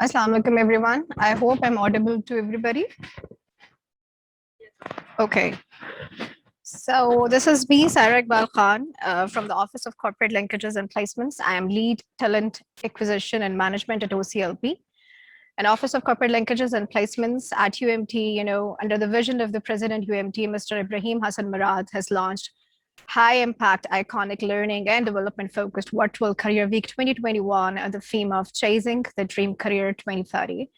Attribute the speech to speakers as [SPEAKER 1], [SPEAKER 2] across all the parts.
[SPEAKER 1] Assalamu alaikum, everyone. I hope I'm audible to everybody. Okay. So this is me, Sarah Iqbal Khan, from the Office of Corporate Linkages and Placements. I am Lead Talent Acquisition and Management at OCLP. And Office of Corporate Linkages and Placements at UMT, under the vision of the President UMT, Mr. Ibrahim Hassan Murad, has launched high impact, iconic learning and development focused virtual career week 2021 on the theme of chasing the dream career 2030.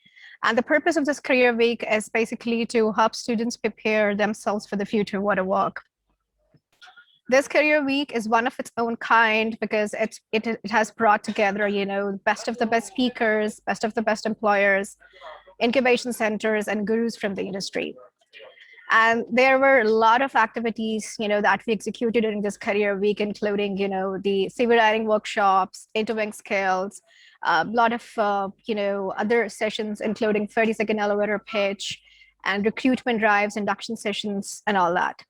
[SPEAKER 1] And the purpose of this career week is basically to help students prepare themselves for the future what of work. This career week is one of its own kind because it has brought together, best of the best speakers, best of the best employers, incubation centers, and gurus from the industry. And there were a lot of activities, that we executed during this career week, including, the CV writing workshops, interviewing skills, a lot of, other sessions, including 30-second elevator pitch and recruitment drives, induction sessions, and all that.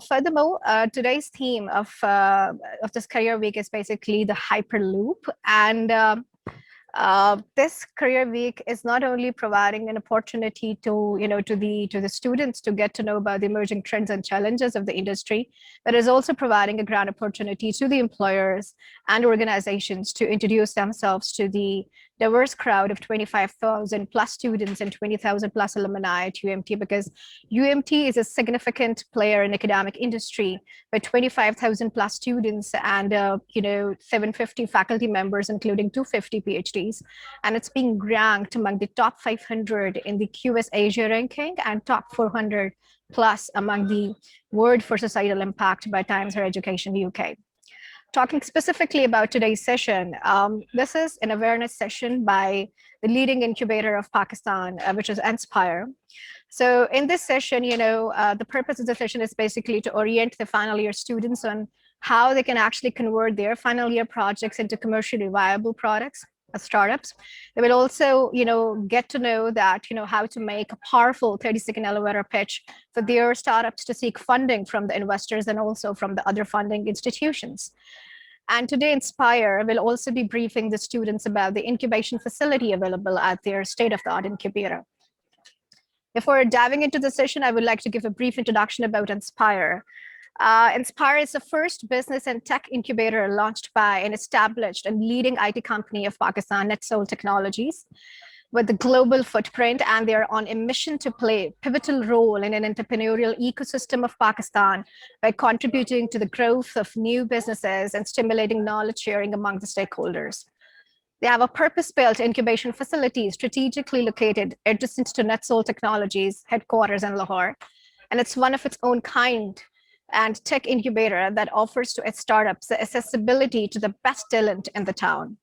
[SPEAKER 1] Furthermore, today's theme of this career week is basically the Hyperloop. And this career week is not only providing an opportunity to the students to get to know about the emerging trends and challenges of the industry, but is also providing a grand opportunity to the employers and organizations to introduce themselves to the diverse crowd of 25,000 plus students and 20,000 plus alumni at UMT, because UMT is a significant player in academic industry with 25,000 plus students and 750 faculty members, including 250 PhDs. And it's being ranked among the top 500 in the QS Asia ranking and top 400 plus among the World for Societal Impact by Times Higher Education UK. Talking specifically about today's session, this is an awareness session by the leading incubator of Pakistan, which is Inspire. So in this session, the purpose of the session is basically to orient the final year students on how they can actually convert their final year projects into commercially viable products as startups. They will also, get to know that, how to make a powerful 30-second elevator pitch for their startups to seek funding from the investors and also from the other funding institutions. And today, Inspire will also be briefing the students about the incubation facility available at their state-of-the-art incubator. Before diving into the session, I would like to give a brief introduction about Inspire. Inspire is the first business and tech incubator launched by an established and leading IT company of Pakistan, NetSol Technologies, with a global footprint, and they're on a mission to play a pivotal role in an entrepreneurial ecosystem of Pakistan by contributing to the growth of new businesses and stimulating knowledge sharing among the stakeholders. They have a purpose-built incubation facility strategically located adjacent to NetSol Technologies headquarters in Lahore, and it's one of its own kind and tech incubator that offers to its startups the accessibility to the best talent in the town.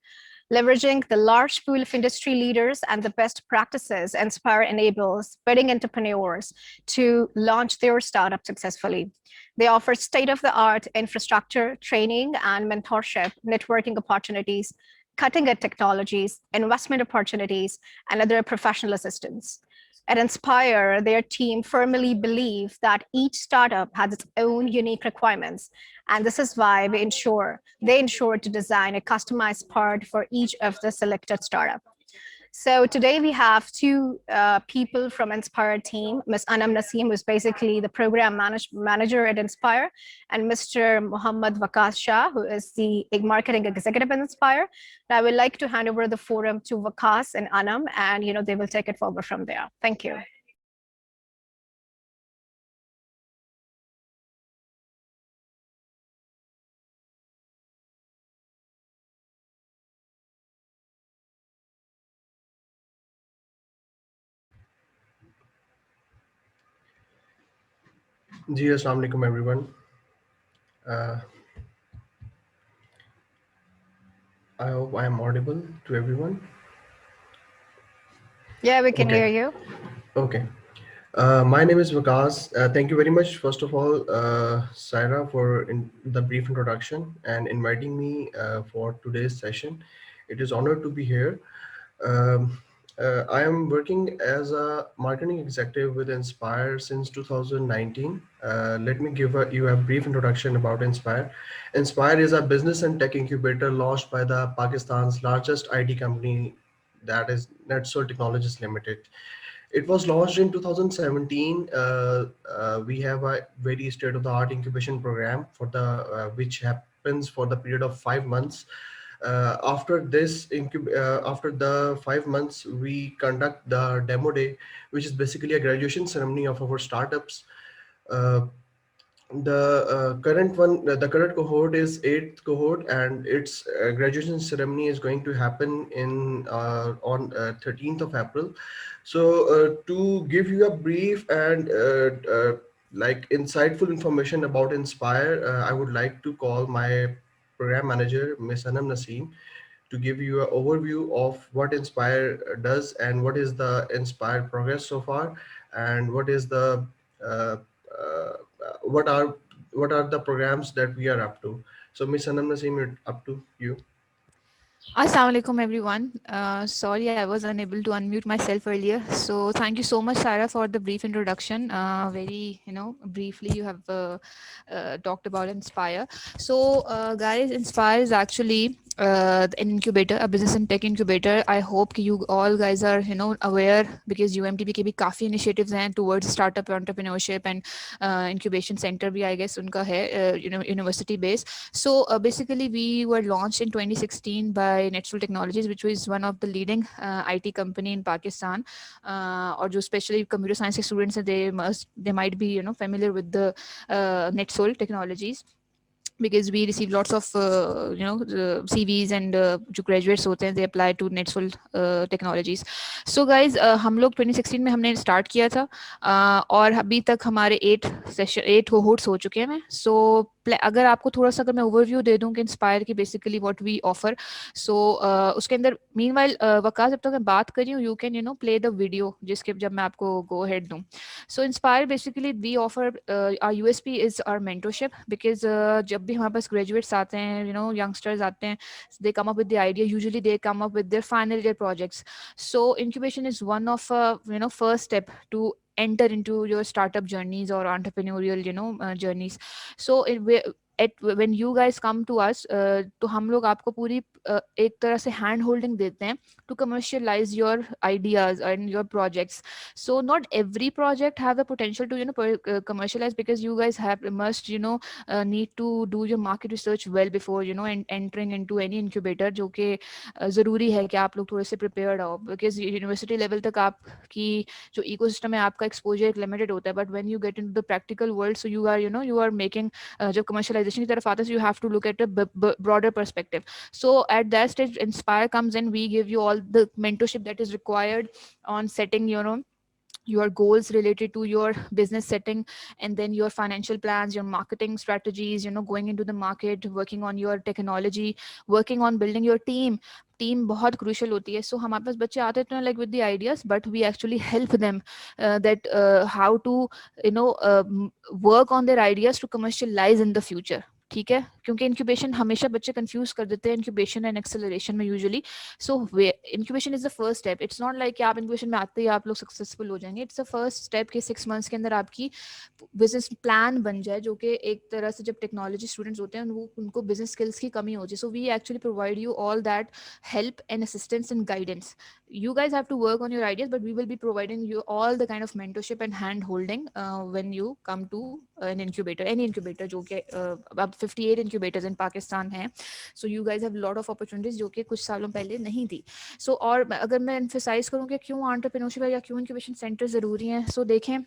[SPEAKER 1] Leveraging the large pool of industry leaders and the best practices, Inspire enables budding entrepreneurs to launch their startup successfully. They offer state-of-the-art infrastructure, training, and mentorship, networking opportunities, cutting-edge technologies, investment opportunities, and other professional assistance. At Inspire, their team firmly believes that each startup has its own unique requirements. And this is why they ensure to design a customized part for each of the selected startup. So today we have two people from Inspire team, Ms. Anam Naseem, who's basically the program manager at Inspire, and Mr. Muhammad Waqas Shah, who is the marketing executive at Inspire. And I would like to hand over the forum to Waqas and Anam, and they will take it forward from there. Thank you.
[SPEAKER 2] Ji, Assalamu alaikum, everyone. I hope I am audible to everyone.
[SPEAKER 1] Yeah, we can hear you.
[SPEAKER 2] Okay. My name is Vikas. Thank you very much, first of all, Saira, for the brief introduction and inviting me for today's session. It is honored to be here. Um, I am working as a marketing executive with Inspire since 2019. Let me give you a brief introduction about Inspire. Inspire is a business and tech incubator launched by the Pakistan's largest IT company, that is NetSol Technologies Limited. It was launched in 2017. We have a very state-of-the-art incubation program for the which happens for the period of 5 months. After the 5 months, we conduct the demo day, which is basically a graduation ceremony of our startups. Uh, the current cohort is eighth cohort, and its graduation ceremony is going to happen in on 13th of April. So to give you a brief and like insightful information about Inspire, I would like to call my program manager, Miss Anam Naseem, to give you an overview of what Inspire does and what is the Inspire progress so far, and what is the uh, uh, what are the programs that we are up to. So Miss Anam Naseem, up to you.
[SPEAKER 3] Assalamu alaikum everyone. Sorry, I was unable to unmute myself earlier. So thank you so much, Sarah, for the brief introduction. Very, briefly you have talked about Inspire. So, guys, Inspire is actually an incubator, a business and tech incubator. I hope you all guys are, aware because UMTB के भी काफी initiatives हैं towards startup entrepreneurship and incubation center भी I guess उनका है, university based. So basically, we were launched in 2016 by Netsul Technologies, which was one of the leading IT company in Pakistan. Or जो especially computer science students, they might be familiar with the Netsul Technologies, because we receive lots of CVs and जो graduates होते हैं they apply to Netful technologies. So guys, हम लोग 2016 में हमने start किया था, और अभी तक हमारे 8 cohorts हो चुके हैं. So अगर आपको थोड़ा सा अगर मैं ओवरव्यू दे दूं कि इंस्पायर की बेसिकली व्हाट वी ऑफर, सो उसके अंदर मीनवाइल वकास जब तक मैं बात कर रही हूँ you can play the video जिसके जब मैं आपको गो हेड दूं. So Inspire basically we offer our USP is our mentorship, because जब भी हमारे पास graduates आते हैं, youngsters आते हैं, they come up with the idea. Usually they come up with their final year projects. So incubation is one of first step to enter into your startup journeys or entrepreneurial journeys. So when you guys come to us, तो हम लोग आपको पूरी एक तरह से hand holding देते हैं to commercialize your ideas and your projects. So not every project have the potential to commercialize, because you guys must need to do your market research well before and entering into any incubator, जो कि ज़रूरी है कि आप लोग थोड़े से prepared हो, because university level तक आपकी जो ecosystem है आपका exposure एक limited होता है, but when you get into the practical world, so you are making जब commercialization की तरफ आते हैं, so you have to look at a broader perspective. So at that stage Inspire comes in. We give you all the mentorship that is required on setting your goals related to your business setting, and then your financial plans, your marketing strategies, going into the market, working on your technology, working on building your team बहुत crucial होती है. So हमारे पास बच्चे आते हैं like with the ideas, but we actually help them that how to work on their ideas to commercialize in the future. ठीक है, क्योंकि इंक्यूबेशन हमेशा बच्चे कंफ्यूज कर देते हैं इंक्यूबेशन एंड एक्सेलरेशन में usually. So incubation is the first step. It's not like कि आप इंक्यूबेशन में आते ही आप लोग सक्सेसफुल हो जाएंगे. इट्स द फर्स्ट स्टेप कि 6 मंथ्स के अंदर आपकी बिजनेस प्लान बन जाए, जो कि एक तरह से जब टेक्नोलॉजी स्टूडेंट्स होते हैं उनको बिजनेस स्किल्स की कमी होती है. So we actually provide you all that help and assistance and guidance. You guys have to work on your ideas, but we will be providing you all the kind of mentorship and hand holding when you come to an incubator, any incubator, जो कि अब 58 incubators in Pakistan हैं. So you guys have a lot of opportunities जो कि कुछ सालों पहले नहीं थी. So और अगर मैं emphasize करूँ कि क्यों entrepreneurship है या क्यों incubation center ज़रूरी हैं, so देखें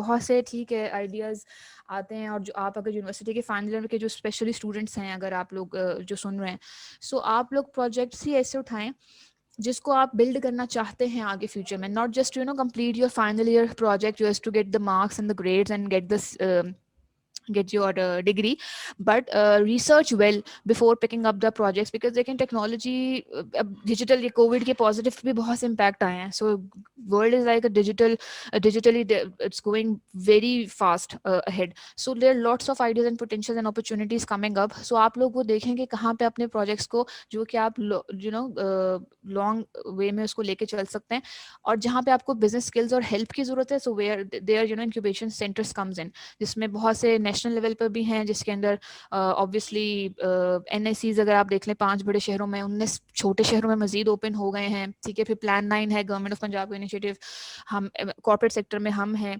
[SPEAKER 3] बहुत से ठीक है आइडियाज़ आते हैं, और जो आप अगर यूनिवर्सिटी के फाइनल ईयर के जो स्पेशली स्टूडेंट्स हैं, अगर आप लोग जो सुन रहे हैं, सो आप लोग प्रोजेक्ट्स ही ऐसे उठाएं जिसको आप बिल्ड करना चाहते हैं आगे फ्यूचर में. Not just complete your final year project just to get the marks and the grades and get this get your degree, but research well before picking up the projects, because they can technology digital, ये covid के positive भी बहुत impact आए हैं. So world is like a digitally it's going very fast ahead. So there are lots of ideas and potentials and opportunities coming up. So आप लोग वो देखें कि कहाँ पे अपने projects को जो कि आप long way में उसको लेके चल सकते हैं, और जहाँ पे आपको business skills और help की जरूरत है, so where there incubation centers comes in, जिसमें बहुत से नेशनल लेवल पर भी हैं, जिसके अंदर ऑब्वियसली NICs अगर आप देख लें 5 बड़े शहरों में, 19 छोटे शहरों में मजीद ओपन हो गए हैं, ठीक है। फिर प्लान 9 है, गवर्नमेंट ऑफ पंजाब का इनिशिएटिव, हम कॉर्पोरेट सेक्टर में हम हैं,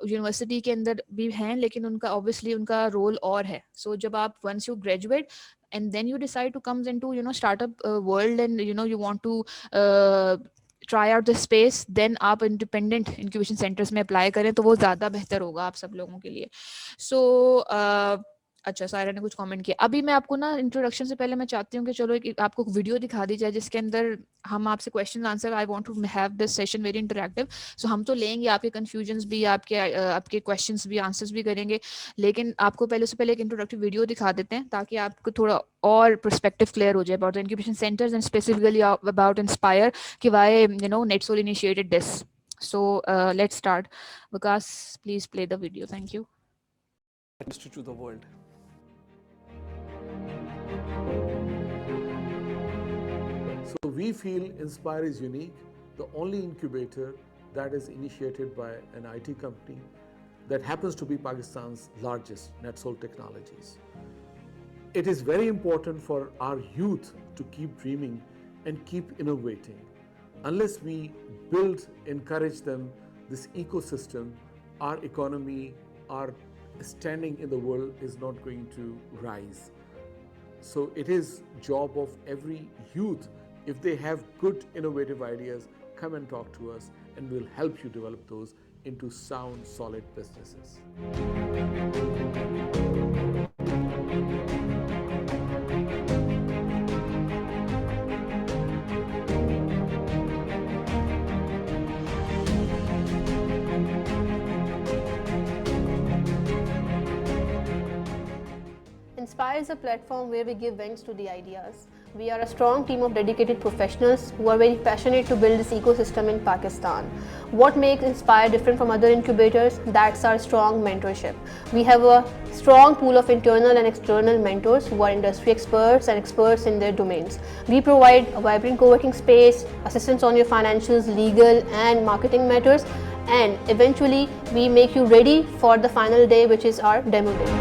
[SPEAKER 3] यूनिवर्सिटी के अंदर भी हैं, लेकिन उनका ऑब्वियसली उनका रोल और है। सो जब आप once you graduate and then you decide to comes into startup world, and you want to try out the space, then आप independent incubation centers में अप्लाई करें तो वो ज़्यादा बेहतर होगा आप सब लोगों के लिए। सो अच्छा, सायरा ने कुछ कमेंट किया। अभी मैं आपको ना इंट्रोडक्शन से पहले मैं चाहती हूँ कि चलो एक आपको वीडियो दिखा दी जाए जिसके अंदर हम आपसे question answer, I want to have this session very interactive. So हम तो लेंगे आपके कंफ्यूजन्स भी, आपके क्वेश्चंस भी, आंसर्स भी करेंगे, लेकिन आपको पहले से पहले एक इंट्रोडक्टिव वीडियो दिखा देते हैं ताकि आपको थोड़ा और पर्सपेक्टिव क्लियर हो जाए about the incubation centres and specifically about Inspire कि why NetSol initiated this. So let's start. Vikas, please play the video. Thank you.
[SPEAKER 4] To the world. So we feel Inspire is unique, the only incubator that is initiated by an IT company that happens to be Pakistan's largest, NetSol Technologies. It is very important for our youth to keep dreaming and keep innovating. Unless we build, encourage them, this ecosystem, our economy, our standing in the world is not going to rise. So it is job of every youth, if they have good innovative ideas, come and talk to us and we'll help you develop those into sound, solid businesses.
[SPEAKER 5] Inspire is a platform where we give wings to the ideas. We are a strong team of dedicated professionals who are very passionate to build this ecosystem in Pakistan. What makes Inspire different from other incubators? That's our strong mentorship. We have a strong pool of internal and external mentors who are industry experts and experts in their domains. We provide a vibrant co-working space, assistance on your financials, legal and marketing matters, and eventually we make you ready for the final day, which is our demo day.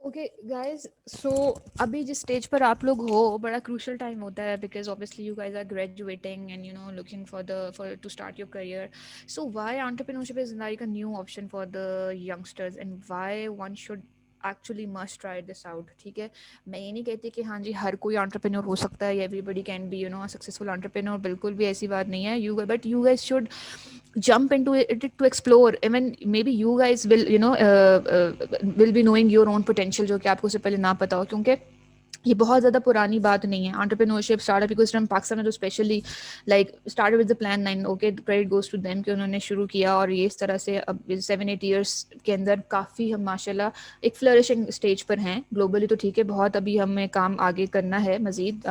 [SPEAKER 3] Okay guys, so अभी जिस stage पर आप लोग हो बड़ा crucial time होता है, because obviously you guys are graduating and looking for to start your career. So why entrepreneurship is like a new option for the youngsters and why one should actually must try this out. ठीक है, मैं ये नहीं कहती कि हाँ जी हर कोई entrepreneur हो सकता है, everybody can be successful entrepreneur, बिल्कुल भी ऐसी बात नहीं है. But you guys should jump into it to explore. Even maybe you guys will will be knowing your own potential जो कि आपको उससे पहले ना पता हो, क्योंकि ये बहुत ज़्यादा पुरानी बात नहीं है. एंटरप्रेन्योरशिप स्टार्टअप इकोसिस्टम पाकिस्तान में तो specially like started with the plan 9. Okay, credit goes to them कि उन्होंने शुरू किया और ये इस तरह से अब 7-8 ईयर्स के अंदर काफ़ी हम माशाल्लाह एक फ्लरिशिंग स्टेज पर हैं. ग्लोबली तो ठीक है, बहुत अभी हमें काम आगे करना है मजीद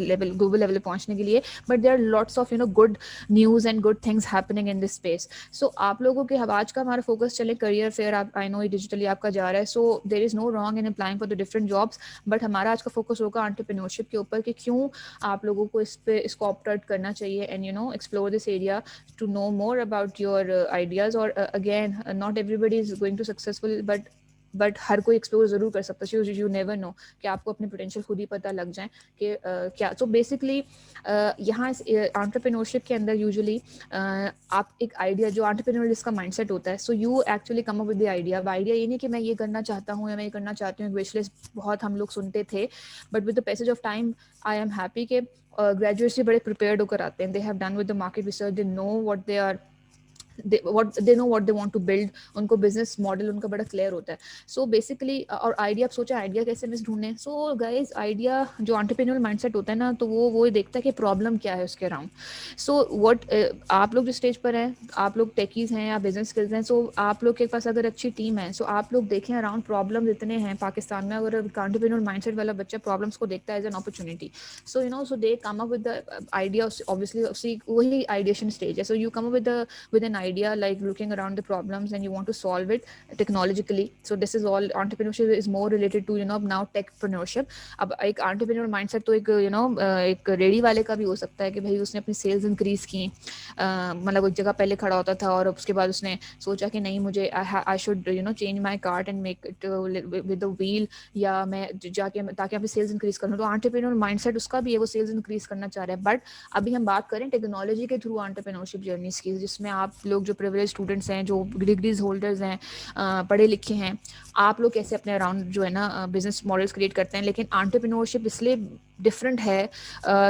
[SPEAKER 3] लेवल ग्लोबल लेवल पहुँचने के लिए, but there are lots of good news and good things happening in this space. So आप लोगों के आज का हमारा फोकस चले करियर फेयर. आप आई नो डिजिटली आपका जा रहा है, so there is no wrong in applying for the different jobs, but हमारा आज का फोकस होगा एंटरप्रेन्योरशिप के ऊपर कि क्यों आप लोगों को इसको ऑप्ट आउट करना चाहिए and you know explore this area to know more about your ideas or again not everybody is going to successful but हर कोई एक्सप्लोर जरूर कर सकता है, यू नेवर नो कि आपको अपने पोटेंशियल खुद ही पता लग जाए कि क्या। सो बेसिकली यहाँ एंटरप्रेन्योरशिप के अंदर यूजुअली आप एक आइडिया जो एंटरप्रेन्योर जिसका माइंडसेट होता है, so you actually come up with the idea. Idea ये नहीं कि मैं ये करना चाहता हूँ या मैं ये करना चाहती हूँ, विश लिस्ट बहुत हम लोग सुनते थे, but with the passage of time I am happy के ग्रेजुएट्स भी बड़े प्रिपेयर्ड होकर आते हैं, they have done with the market research, they know what they are they know what they want to build, उनको बिजनेस मॉडल उनका बड़ा clear होता है। सो बेसिकली और आइडिया, आप सोचा आइडिया कैसे मिस ढूंढें। सो गाइज आइडिया जो एंटरप्रेन्योर माइंडसेट होता है ना, तो वो देखता है कि प्रॉब्लम क्या है उसके अराउंड। सो व्हाट आप लोग जो स्टेज पर हैं, आप लोग टेकीज हैं या बिजनेस स्किल्स हैं, सो आप लोग के पास अगर अच्छी टीम है, सो आप लोग देखें अराउंड प्रॉब्लम इतने हैं पाकिस्तान में, अगर एंटरप्रेन्योर माइंडसेट वाला बच्चा प्रॉब्लम्स को देखता है as an opportunity, so you know so they come up with the idea. Obviously वही आइडिएशन स्टेज है। So you come up with an idea like looking around the problems and you want to solve it technologically. So this is all, entrepreneurship is more related to you know now techpreneurship. अब एक entrepreneur mindset तो एक you know एक ready वाले का भी हो सकता है कि भाई उसने अपनी सेल्स इंक्रीज की, मतलब एक जगह पहले खड़ा होता था और उसके बाद उसने सोचा कि नहीं मुझे I should you know change my cart and make it with the wheel, या मैं जाके ताकि अपनी सेल्स इंक्रीज करूँ। तो एंटरप्रेन्योर माइंडसेट उसका भी है, वो सेल्स इंक्रीज करना चाह रहा है। बट अभी हम बात करें टेक्नोलॉजी के थ्रू एंटरप्रेन्योरशिप जर्नीज की, जिसमें आप लोग जो प्रिविलेज स्टूडेंट्स हैं, जो डिग्रीज होल्डर्स हैं, पढ़े लिखे हैं, आप लोग कैसे अपने अराउंड जो है ना बिजनेस मॉडल्स क्रिएट करते हैं। लेकिन एंटरप्रेन्योरशिप इसलिए डिफरेंट है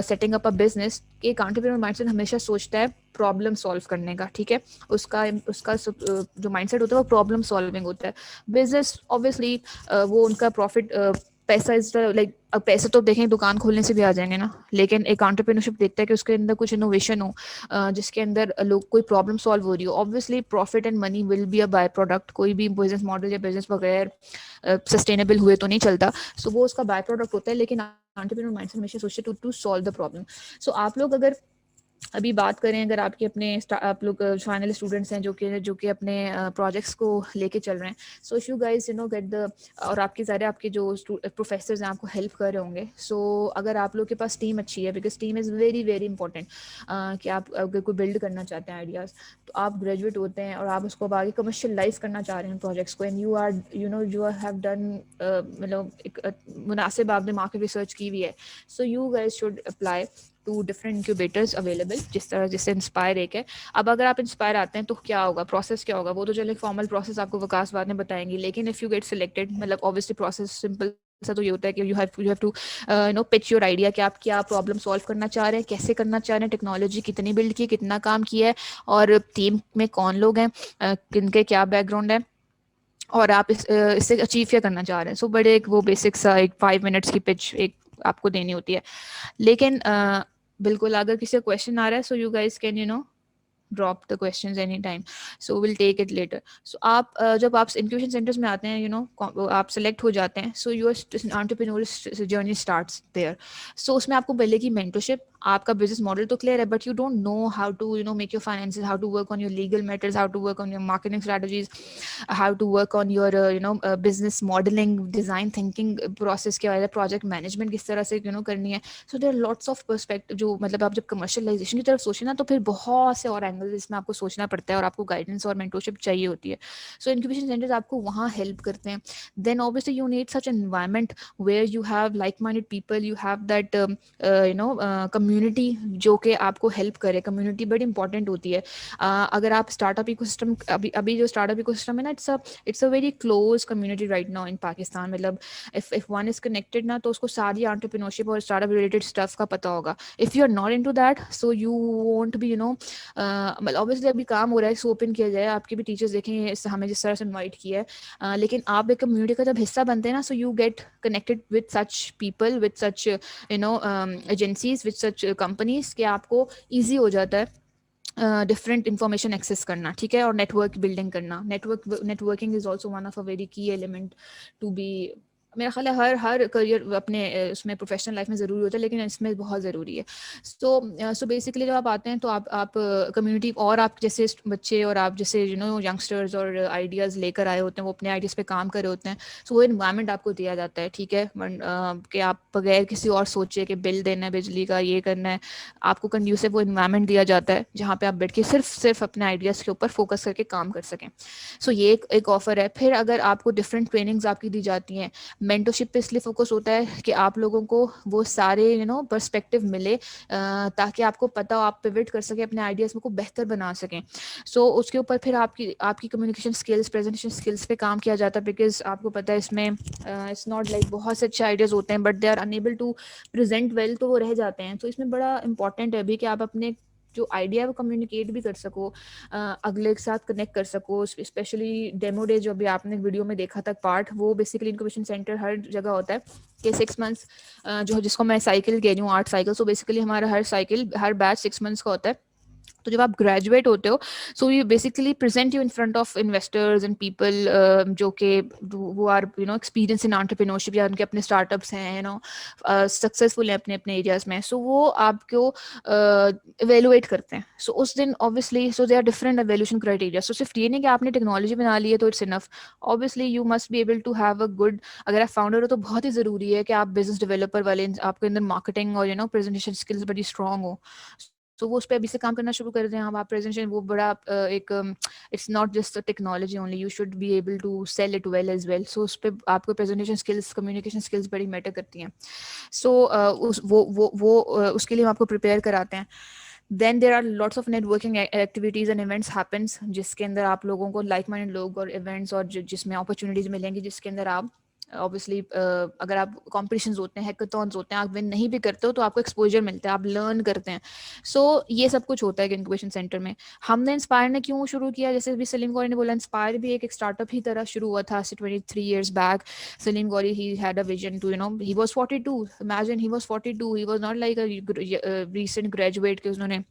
[SPEAKER 3] सेटिंग अप अ बिजनेस कि एक एंटरप्रेन्योर माइंडसेट हमेशा सोचता है प्रॉब्लम सॉल्व करने का, ठीक है। उसका जो माइंडसेट होता है वो प्रॉब्लम सॉल्विंग होता है। बिजनेस ऑब्वियसली वो उनका प्रॉफिट पैसा इज लाइक, अब पैसे तो देखें दुकान खोलने से भी आ जाएंगे ना, लेकिन एक एंटरप्रेन्योरशिप देखता है कि उसके अंदर कुछ इनोवेशन हो, जिसके अंदर लोग कोई प्रॉब्लम सॉल्व हो रही हो। Obviously profit and money will be a by product, कोई भी बिजनेस मॉडल या बिजनेस वगैरह सस्टेनेबल हुए तो नहीं चलता। सो वो उसका बाय प्रोडक्ट होता है, लेकिन एंटरप्रेन्योर माइंडसेट हमेशा सोचते टू सॉल्व द प्रॉब्लम। सो आप लोग अगर अभी बात करें, अगर आपके अपने आप लोग फाइनल स्टूडेंट्स हैं जो कि अपने प्रोजेक्ट्स को लेके चल रहे हैं, so if you guys you know get the, और आपके जो प्रोफेसर्स हैं आपको हेल्प कर रहे होंगे। सो अगर आप लोग के पास टीम अच्छी है, because team is very very important, कि आप अगर कोई बिल्ड करना चाहते हैं आइडियाज़, तो आप ग्रेजुएट होते हैं और आप उसको आगे कमर्शियलाइज करना चाह रहे हैं प्रोजेक्ट्स को, एंड यू हैव डन मतलब एक मुनासिब आपने मार्केट रिसर्च की हुई है, so you guys should apply to different incubators available, जिस तरह जिससे इंस्पायर एक है। अब अगर आप इंस्पायर आते हैं तो क्या होगा, प्रोसेस क्या होगा, वो तो चलो फॉर्मल प्रोसेस आपको विकास बाद में बताएंगी, लेकिन इफ़ यू गेट सिलेक्टेड, मतलब ऑब्वियसली प्रोसेस सिंपल सा तो ये होता है कि you have to know pitch your idea कि आप क्या प्रॉब्लम सॉल्व करना चाह रहे हैं, कैसे करना चाह रहे हैं, टेक्नोलॉजी कितनी बिल्ड की, कितना काम किया है, और टीम में कौन लोग हैं, किनके क्या बैकग्राउंड है, और आप इससे अचीव क्या करना चाह रहे हैं। सो बड़े एक वो बेसिक सा एक 5 मिनट्स की पिच एक आपको देनी होती है। लेकिन बिल्कुल अगर किसी का क्वेश्चन आ रहा है, so you guys can you know drop the questions anytime, so we'll take it later. So आप जब आप इंक्यूबेशन सेंटर्स में आते हैं, you know आप सेलेक्ट हो जाते हैं, so your entrepreneurial journey starts there. So उसमें आपको मिलेगी mentorship, आपका बिजनेस मॉडल तो क्लियर है, but you don't know how to you know make your finances, how to work on your legal matters, how to work on your marketing strategies, how to work on your you know business modelling, design thinking process क्या है, project management किस तरह से you know करनी है। So there are lots of perspective, जो मतलब आप जब कमर्शियलाइजेशन की तरफ सोचें ना, तो फिर बहुत से और एंगल्स इसमें आपको सोचना पड़ता है और आपको गाइडेंस और मेंटरशिप चाहिए होती है। सो इंक्यूबेशन सेंटर्स आपको वहाँ हेल्प करते हैं। Then obviously you need such environment where you have like minded people, you have that you know community जो कि आपको हेल्प करे। कम्युनिटी बड़ी इंपॉर्टेंट होती है। अगर आप स्टार्टअप इकोसिस्टम, अभी जो स्टार्टअप इकोसिस्टम है ना, it's a very close community right now in Pakistan. मतलब इफ वन इज कनेक्टेड ना, तो उसको सारी एंटरप्रेन्योरशिप और स्टार्टअप रिलेटेड स्टफ का पता होगा। If you are not into that, so you won't be you know, मतलब ऑब्वियसली अभी काम हो रहा है, इसको ओपन किया जाए, आपके भी टीचर्स देखें हमें जिस तरह से इन्वाइट किया है, लेकिन आप एक कम्युनिटी का जब हिस्सा बनते हैं ना, so you get connected with such people, with such you know agencies, with such companies, कि आपको ईजी हो जाता है डिफरेंट इंफॉर्मेशन एक्सेस करना, ठीक है, और नेटवर्क बिल्डिंग करना। Networking is also one of a very की एलिमेंट टू बी मेरा ख्याल है हर करियर अपने उसमें प्रोफेशनल लाइफ में ज़रूरी होता है, लेकिन इसमें बहुत ज़रूरी है। सो बेसिकली जब आप आते हैं तो आप कम्युनिटी और आप जैसे बच्चे और आप जैसे यंगस्टर्स और आइडियाज़ लेकर आए होते हैं, वो अपने आइडियाज़ पे काम कर रहे होते हैं। सो वो इन्वायरमेंट आपको दिया जाता है, ठीक है, कि आप बगैर किसी और सोचे कि बिल देना है बिजली का, ये करना है, आपको कंड्यूसिव वो इन्वायरमेंट दिया जाता है जहाँ पे आप बैठ के सिर्फ अपने आइडियाज़ के ऊपर फोकस करके काम कर सकें। सो ये एक ऑफर है। फिर अगर आपको डिफरेंट ट्रेनिंग्स आपकी दी जाती हैं, मेंटरशिप पे इसलिए फोकस होता है कि आप लोगों को वो सारे पर्सपेक्टिव मिले, ताकि आपको पता हो, आप पिवट कर सकें, अपने आइडियाज़ को बेहतर बना सकें। सो उसके ऊपर फिर आपकी कम्युनिकेशन स्किल्स, प्रेजेंटेशन स्किल्स पे काम किया जाता है, बिकॉज आपको पता है इसमें इट्स नॉट लाइक बहुत से अच्छे आइडियाज़ होते हैं but they are unable to present well, तो वो रह जाते हैं। तो इसमें बड़ा इंपॉर्टेंट है अभी कि आप अपने जो आइडिया है वो कम्युनिकेट भी कर सको, अगले के साथ कनेक्ट कर सको। स्पेशली डेमो डे जो अभी आपने वीडियो में देखा था पार्ट, वो बेसिकली इंक्यूबेशन सेंटर हर जगह होता है कि 6 मंथ्स जो जिसको मैं साइकिल कह रही हूँ, 8 साइकिल। सो बेसिकली हमारा हर बैच 6 मंथ्स का होता है। तो जब आप ग्रेजुएट होते हो, so you basically present you in front of investors and people जो कि वो आर एक्सपीरियंस इन एंटरप्रेन्योरशिप, या उनके अपने स्टार्टअप्स हैं, सक्सेसफुल हैं अपने अपने एरियाज में। सो वो आपको इवेलुएट करते हैं। सो उस दिन obviously so they are different evaluation criteria. So सिर्फ ये नहीं कि आपने टेक्नोलॉजी बना ली है तो it's enough. Obviously you must be able to have a good, अगर आप फाउंडर हो तो बहुत ही ज़रूरी है कि आप बिजनेस डेवलपर वाले, आपके अंदर मार्केटिंग और प्रेजेंटेशन स्किल्स बड़ी स्ट्रांग हो। तो वो उस पर अभी से काम करना शुरू कर दें। आप प्रेजेंटेशन वो बड़ा एक it's not just technology only, you should be able to sell it well as well. So उस पर आपको प्रेजेंटेशन स्किल्स, कम्युनिकेशन स्किल्स बड़ी मैटर करती हैं। सो उसके लिए हम आपको प्रिपेयर कराते हैं। Then there are lots of networking activities and events happens, जिसके अंदर आप लोगों को लाइक माइंडेड लोग और इवेंट्स और जिसमें अपॉर्चुनिटीज़ मिलेंगी, जिसके अंदर आप ऑब्वियसली अगर आप कॉम्पिटिशन्स होते हैं, हैकाथॉन्स होते हैं, आप विन नहीं भी करते हो तो आपको एक्सपोजर मिलता है, आप लर्न करते हैं। सो ये सब कुछ होता है इंक्यूबेशन सेंटर में। हमने इंस्पायर ने क्यों शुरू किया, जैसे भी सलीम गौरी ने बोला, इंस्पायर भी एक स्टार्टअप ही तरह शुरू हुआ था 23 years back. Saleem Ghauri he had a vision to he was 42, imagine he was 42, he was not like a recent graduate कि उन्होंने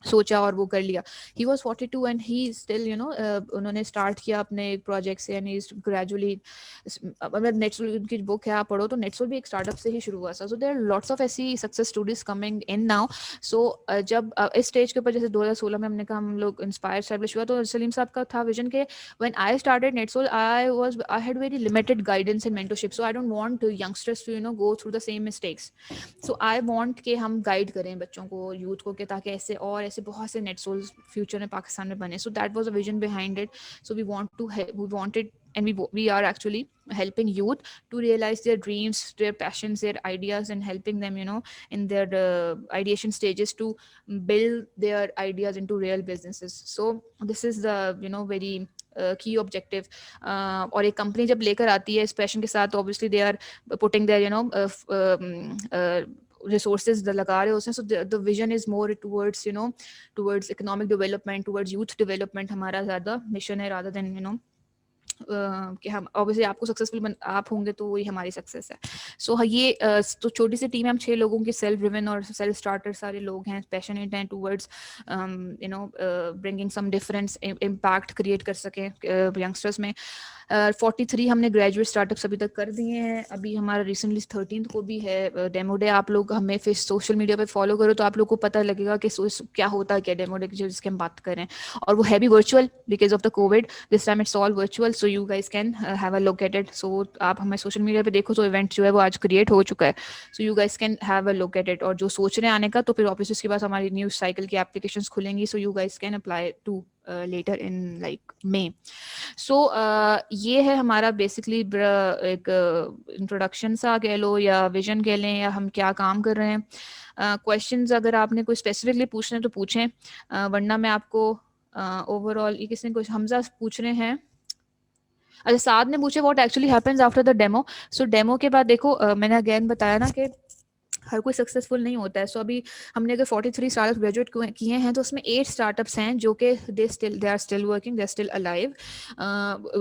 [SPEAKER 3] सोचा और वो कर लिया। He was 42 and he still उन्होंने स्टार्ट किया अपने एक प्रोजेक्ट से, एंड ही ग्रेजुअली, मतलब नेटसोल उनकी बुक है आप पढ़ो तो नेटसोल भी एक स्टार्टअप से ही शुरू हुआ था। So there are lots of ऐसी success stories coming in now. So जब इस स्टेज के ऊपर, जैसे 2016 में हमने कहा हम लोग इंस्पायर एस्टैब्लिश हुआ, तो सलीम साहब का था विजन के when I started NetSol I had very limited guidance and mentorship, so I don't want youngsters to go through the same mistakes. So I want के हम गाइड करें बच्चों को, यूथ को, कि ताकि ऐसे बहुत से नेट सोल्स फ्यूचर में पाकिस्तान में बने। So that was a vision behind it. So we wanted and we are actually helping youth to realize their dreams, their passions, their ideas, and helping them in their ideation stages to build their ideas into real businesses. So this is the very key objective. और एक company जब लेकर आती है इस passion के साथ, obviously they are putting their resources लगा रहे होते हैं। So the vision is more towards economic development, towards youth development। हमारा ज़्यादा मिशन है rather than कि हम ऑब्वियसली आपको सक्सेसफुल आप होंगे तो वही हमारी सक्सेस है। सो ये तो छोटी सी टीम है, हम 6 लोगों की, सेल्फ ड्रिवन और सेल्फ स्टार्टर सारे लोग हैं, पैशनेट हैं towards bringing some difference, impact create कर सकें यंगस्टर्स में। 43 हमने ग्रेजुएट स्टार्टअप्स अभी तक कर दिए हैं। अभी हमारा रिसेंटली 13th को भी है डेमो डे। आप लोग हमें फिर सोशल मीडिया पे फॉलो करो तो आप लोग को पता लगेगा कि क्या होता है, क्या डेमो डे जिसकी हम बात करें। और वो है भी virtual because of the COVID, this time it's all virtual. So you guys can have a look at it. So आप हमें सोशल मीडिया पे देखो तो इवेंट जो है वो आज क्रिएट हो चुका है। So you guys can have a look at it. और जो सोच रहे हैं आने का, तो फिर ऑब्वियसली उसके बाद हमारी न्यूज साइकिल की एप्लीकेशंस खुलेंगी। So you guys can apply to later in like May. So ये है हमारा बेसिकली एक इंट्रोडक्शन सा कह लो, या विजन कह लें, या हम क्या काम कर रहे हैं। क्वेश्चंस अगर आपने कोई स्पेसिफिकली पूछने तो पूछें, वरना मैं आपको ओवरऑल ये किसने कुछ, हमजा पूछ रहे हैं। अच्छा, साद ने पूछे what actually happens after the demo. So demo के बाद देखो मैंने अगेन बताया ना कि हर कोई सक्सेसफुल नहीं होता है। सो अभी हमने अगर 43 स्टार्टअप ग्रेजुएट किए हैं तो उसमें 8 स्टार्टअप्स हैं जो कि they are still working, they are still alive,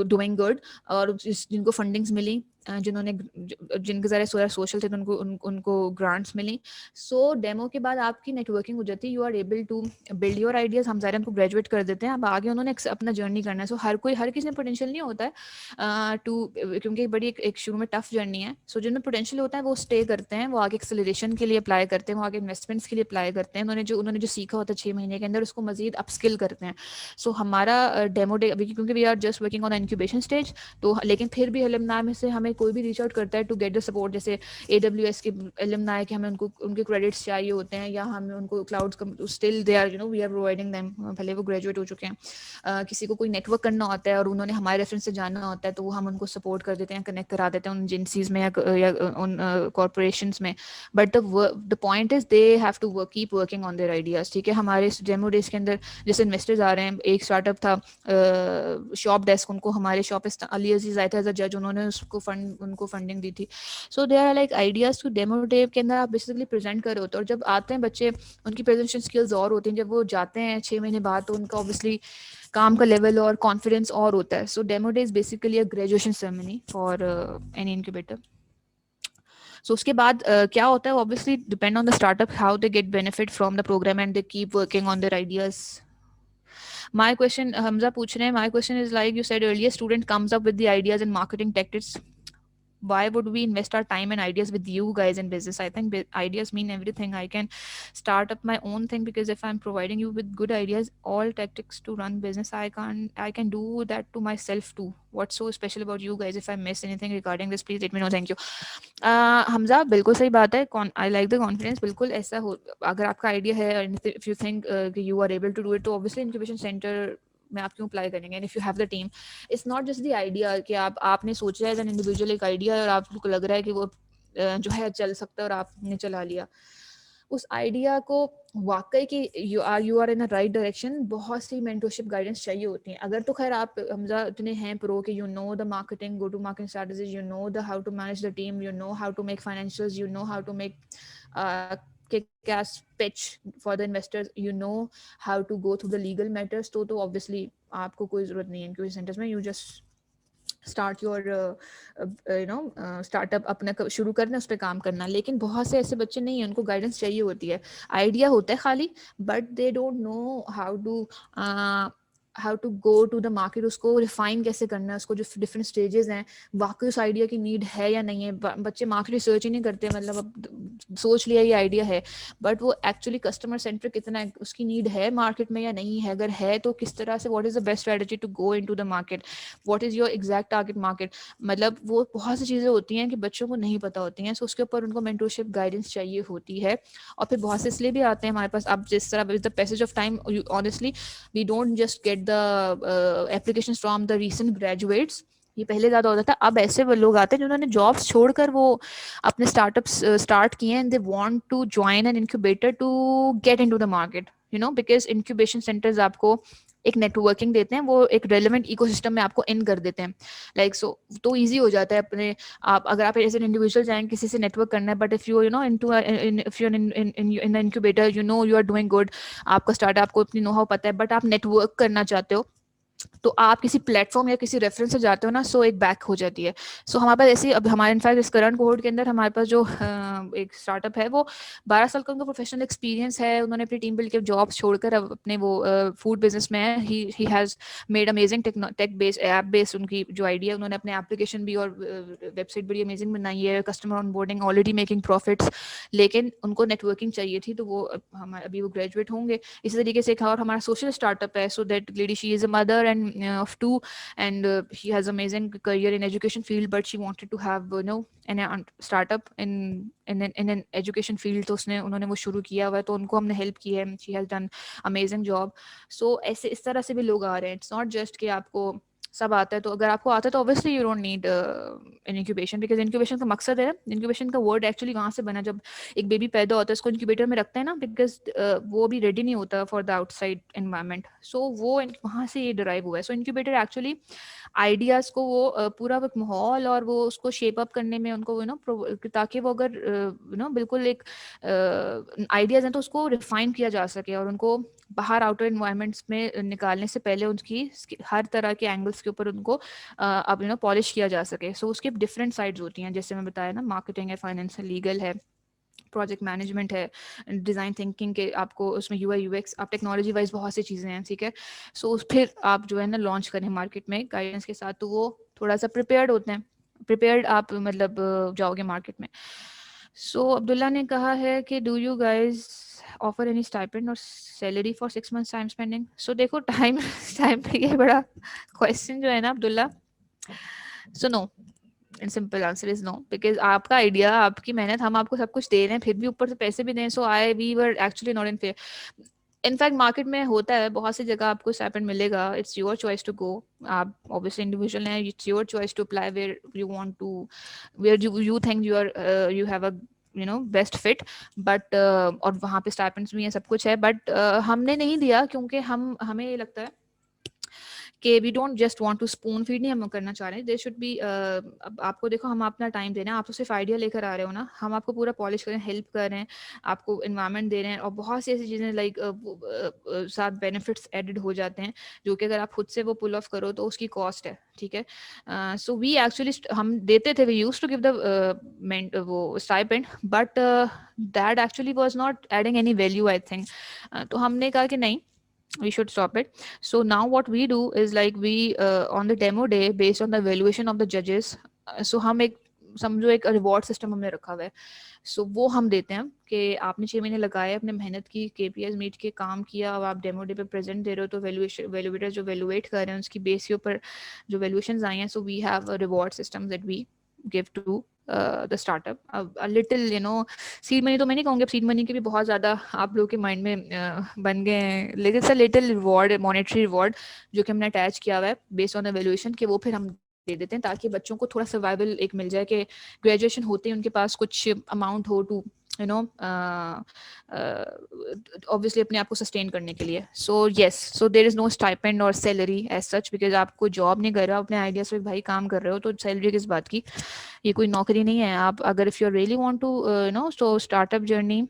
[SPEAKER 3] doing good, और जिनको फंडिंग्स मिली जिन्होंने जिनके ज़रा थोड़ा सोशल थे तो उनको ग्रांट्स मिली. सो डेमो के बाद आपकी नेटवर्किंग हो जाती है, you are able to build your ideas. हम सारे उनको ग्रेजुएट कर देते हैं, अब आगे उन्होंने अपना जर्नी करना है. सो हर किसी में पोटेंशियल नहीं होता है क्योंकि बड़ी एक शुरू में टफ जर्नी है. सो जिनमें पोटेंशियल होता है वो स्टे करते हैं, वो आगे एक्सेलरेशन के लिए अप्लाई करते हैं, वो आगे इन्वेस्टमेंट्स के लिए अप्लाई करते हैं. उन्होंने जो सीखा होता है 6 महीने के अंदर उसको मजीद अपस्किल करते हैं. सो हमारा डेमो डे अभी क्योंकि we are just working on incubation stage, तो लेकिन फिर भी एलुमनाई में से हमें कोई भी रीच आउट करता है टू गेट द सपोर्ट. जैसे AWS के एलुमनाई के हमें उनके क्रेडिट्स चाहिए होते हैं, या हमें उनको clouds still they are we are providing them, भले वो ग्रेजुएट हो चुके हैं. किसी को कोई नेटवर्क करना होता है और उन्होंने हमारे रेफरेंस से जानना होता है, तो वो हम उनको सपोर्ट कर देते हैं, कनेक्ट करा देते हैं उन एजेंसीज में या उन कॉर्पोरेशंस में. But the point is they have to keep working on their ideas. ठीक है, हमारे डेमो डेज के अंदर जैसे इन्वेस्टर्स आ रहे हैं, एक स्टार्टअप था शॉप डेस्क, उनको हमारे शॉप अली अजीज आए थे एज अ जज, उन्होंने उनको फंडिंग दी थी. So there are like ideas to demo day के अंदर आप बेसिकली प्रेजेंट कर रहे होते हो, और जब आते हैं बच्चे उनकी प्रेजेंटेशन स्किल्स और होती हैं. जब वो जाते हैं 6 महीने बाद तो उनका ऑब्वियसली काम का लेवल और कॉन्फिडेंस और होता है. So demo day is basically a graduation ceremony for any incubator. So उसके बाद क्या होता है, obviously depend on the startup how they get benefit from the program and they keep working on their ideas. My question, Hamza पूछ रहे हैं, my question is like you said earlier, student comes up with the ideas and marketing tactics. Why would we invest our time and ideas with you guys in business? I think ideas mean everything. I can start up my own thing because if I'm providing you with good ideas, all tactics to run business, I can do that to myself too. What's so special about you guys? If I miss anything regarding this, please let me know. Thank you. Hamza बिल्कुल सही बात है. I like the confidence. बिल्कुल ऐसा हो, अगर आपका idea है, if you think you are able to do it, तो ऑब्वियसली इंक्यूबेशन सेंटर में आप क्यों अप्लाई करेंगे. And if you have the team, it's not just the idea कि आपने सोचा है एज एन इंडिविजुअल एक आइडिया है और आपको लग रहा है कि वो जो है चल सकता है और आपने चला लिया. उस आइडिया को वाकई कि you are in the right direction, बहुत सी मेंटरशिप गाइडेंस चाहिए होती हैं. अगर तो खैर आप हमजा इतने हैं प्रो कि you know the marketing, go to marketing strategies, you know the how to manage the team, you know how to make financials, you know how to make kick-ass pitch for the investors, you know how to go through the legal matters, तो obviously आपको कोई जरूरत नहीं है incubation centres में. you just start your startup अपना शुरू करना, उस पर काम करना. लेकिन बहुत से ऐसे बच्चे नहीं हैं, उनको गाइडेंस चाहिए होती है. आइडिया होता है खाली, but they don't know how to go to the market, उसको रिफाइन कैसे करना है, उसको जो डिफरेंट स्टेजेस हैं, वाकई उस आइडिया की नीड है या नहीं है. बच्चे मार्केट रिसर्च ही नहीं करते, मतलब अब सोच लिया ये आइडिया है, बट वो एक्चुअली कस्टमर सेंट्रिक कितना है, उसकी नीड है मार्केट में या नहीं है, अगर है तो किस तरह से, what is the best strategy to go into the market, what is your exact target market. मतलब वो बहुत सी चीज़ें होती हैं कि बच्चों को नहीं पता होती हैं. सो उसके ऊपर उनको मेंटरशिप गाइडेंस चाहिए होती है. और फिर बहुत से इसलिए भी आते हैं हमारे पास. अब जिस तरह with the passage of time, honestly we don't just get the applications from the recent graduates. ये पहले ज़्यादा होता था, अब ऐसे वो लोग आते हैं जिन्होंने जॉब्स छोड़कर वो अपने स्टार्टअप्स स्टार्ट किए हैं, and they want to join an incubator to get into the market, you know, because incubation centres आपको एक नेटवर्किंग देते हैं, वो एक रेलेवेंट इकोसिस्टम में आपको इन कर देते हैं. लाइक सो तो इजी हो जाता है अपने आप, अगर आप एज एन इंडिविजुअल जाएंगे किसी से नेटवर्क करना है, but if you know into if you in the incubator, you know you are doing good, आपका स्टार्टअप, आपको अपनी नो हाउ पता है, बट आप नेटवर्क करना चाहते हो, तो आप किसी प्लेटफॉर्म या किसी रेफरेंस से जाते हो ना, सो एक बैक हो जाती है. सो हमारे पास ऐसी, अब हमारे इनफैक्ट इस करंट कोहोर्ट के अंदर हमारे पास जो एक स्टार्टअप है, वो 12 साल का उनका प्रोफेशनल एक्सपीरियंस है. उन्होंने अपनी टीम बिल्ड के जॉब छोड़कर अब अपने वो फूड बिजनेस में है. He has made amazing tech based app based, उनकी जो आइडिया, उन्होंने अपने एप्लीकेशन भी और वेबसाइट बड़ी अमेजिंग बनाई है, customer onboarding, already making profits. लेकिन उनको नेटवर्किंग चाहिए थी, तो वो हमारे अभी वो ग्रेजुएट होंगे. इसी तरीके से एक और हमारा सोशल स्टार्टअप है. So that lady, she is a mother and of two, and she has amazing career in education field, but she wanted to have an startup in an education field. तो उसने उन्होंने वो शुरू किया हुआ है, तो उनको हमने हेल्प की है. she has done amazing job. so ऐसे इस तरह से भी लोग आ रहे हैं. it's not just कि आपको सब आता है, तो अगर आपको आता है तो obviously you don't need an incubation, because incubation का मकसद है, इंक्यूबेशन का वर्ड एक्चुअली कहाँ से बना, जब एक बेबी पैदा होता है उसको इंक्यूबेटर में रखते हैं ना, बिकॉज वो भी रेडी नहीं होता फॉर द आउटसाइड एनवायरनमेंट. सो वो वहाँ से ये डिराइव हुआ है. सो इंक्यूबेटर एक्चुअली आइडियाज को वो पूरा एक माहौल और वो उसको शेप अप करने में उनको ताकि वो अगर बिल्कुल एक आइडियाज हैं तो उसको रिफाइन किया जा सके, और उनको बाहर आउटर एनवायरनमेंट्स में निकालने से पहले उनकी हर तरह के एंगल उसके ऊपर उनको अब पॉलिश किया जा सके. सो उसकी डिफरेंट साइड्स होती हैं, जैसे मैं बताया ना, मार्केटिंग है, फाइनेंस है, लीगल है, प्रोजेक्ट मैनेजमेंट है, डिज़ाइन थिंकिंग के आपको उसमें यूआई यूएक्स, आप टेक्नोलॉजी वाइज बहुत सी चीज़ें हैं, ठीक है. सो फिर आप जो है ना लॉन्च करें मार्केट में गाइडेंस के साथ, तो वो थोड़ा सा प्रिपेयर्ड होते हैं, प्रिपेयर्ड आप मतलब जाओगे मार्केट में. सो अब्दुल्ला ने कहा है कि do you guys offer any stipend और salary for 6 months time spending. So देखो टाइम टाइम पे ये बड़ा क्वेश्चन जो है ना Abdullah. So no, and simple answer is no, because आपका आइडिया, आपकी मेहनत, हम आपको सब कुछ दे रहे हैं, फिर भी ऊपर से पैसे भी दें. So I we were actually not in fair. In fact market में होता है, बहुत सी जगह आपको स्टाइपेंड मिलेगा. It's your choice to go. आप ऑब्वियसली इंडिविजुअल हैं, it's your choice to apply where you want to, where you think you have a best fit. But और वहाँ पे स्टाइपेंड्स भी हैं, सब कुछ है, बट हमने नहीं दिया क्योंकि हमें ये लगता है कि we don't just want to spoon feed, नहीं हम करना चाह रहे हैं. दे शुड बी, अब आपको देखो, हम अपना टाइम दे रहे हैं, आप तो सिर्फ आइडिया लेकर आ रहे हो ना, हम आपको पूरा पॉलिश कर रहे हैं, हेल्प कर रहे हैं, आपको इन्वायरमेंट दे रहे हैं, और बहुत सी ऐसी चीज़ें लाइक साथ बेनिफिट्स एडेड हो जाते हैं, जो कि अगर आप खुद से वो पुल ऑफ करो तो उसकी कॉस्ट है, ठीक है. सो वी एक्चुअली हम देते थे, we use to give the वो stipend, but that actually was not adding any value I think. तो हमने कहा कि नहीं, we should stop it. So now what we do is like we on the demo day, based on the evaluation of the judges, so हम एक समझो एक reward system हमने रखा हुआ है. सो वो हम देते हैं कि आपने 6 महीने लगाए, अपने मेहनत की, केपीएस मीट के काम किया, अब आप डेमो डे पे प्रेजेंट दे रहे हो, तो वैल्यूएटर जो वैल्यूएट कर रहे हैं उसकी बेस के ऊपर जो वैल्यूएशंस आई हैं, so we have a reward system that we give to the startup. A little seed money तो मैं नहीं कहूँगी, अब सीड मनी के भी बहुत ज़्यादा आप लोगों के माइंड में बन गए हैं, लेकिन sir little reward, monetary reward जो कि हमने अटैच किया हुआ है बेस्ड ऑन द वैल्यूएशन, कि वो फिर हम दे देते हैं, ताकि बच्चों को थोड़ा सर्वाइवल एक मिल जाए, कि ग्रेजुएशन होते ही उनके पास कुछ अमाउंट हो टू ऑब्वियसली अपने आप को सस्टेन करने के लिए. So yes, so there is no stipend और सैलरी एज सच, बिकॉज आप कोई जॉब नहीं कर रहे हो, अपने आइडियाज पे भाई काम कर रहे हो, तो सैलरी किस बात की, ये कोई नौकरी नहीं है. आप अगर if you really want to so startup journey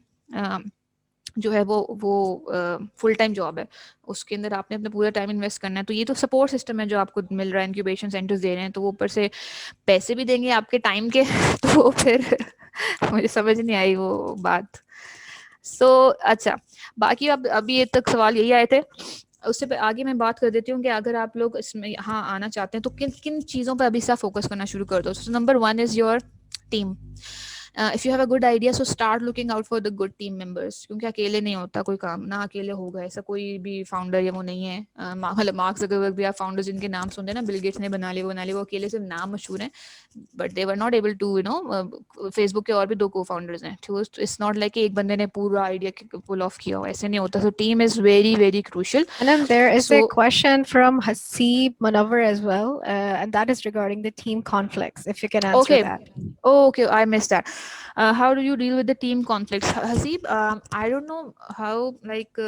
[SPEAKER 3] जो है वो फुल टाइम जॉब है, उसके अंदर आपने अपना पूरा टाइम इन्वेस्ट करना है. तो ये तो सपोर्ट सिस्टम है जो आपको मिल रहा है, इंक्यूबेशन सेंटर्स दे रहे हैं, तो वो ऊपर से पैसे भी देंगे आपके टाइम के. तो फिर मुझे समझ नहीं आई वो बात. सो अच्छा, बाकी अब अभी ये तक सवाल यही आए थे. उससे आगे मैं बात कर देती हूँ कि अगर आप लोग इसमें यहाँ आना चाहते हैं तो किन किन चीज़ों पर अभी से फोकस करना शुरू कर दो. So number 1 is your team. If you have a good idea, so start looking out for the good team members, क्योंकि अकेले नहीं होता कोई काम, ना अकेले होगा, ऐसा कोई भी फाउंडर या वो नहीं है. मतलब मार्क ज़करबर्ग भी आप फाउंडर जिनके नाम सुनते हैं ना, बिल गेट्स ने बना लिया, वो अकेले सिर्फ नाम मशहूर हैं, but they were not able to Facebook के और भी 2 को फाउंडर्स हैं. इट्स नॉट लाइक एक बंदे ने पूरा आइडिया पुल ऑफ किया हो, ऐसे नहीं होता. So team is very very crucial.
[SPEAKER 1] And then there is a
[SPEAKER 3] So
[SPEAKER 1] question from Haseeb Munawar as well, and that is regarding the team conflicts. If you can answer
[SPEAKER 3] okay,
[SPEAKER 1] that.
[SPEAKER 3] okay, I missed that. How do you deal with the team conflicts, Haseeb? I don't know how, like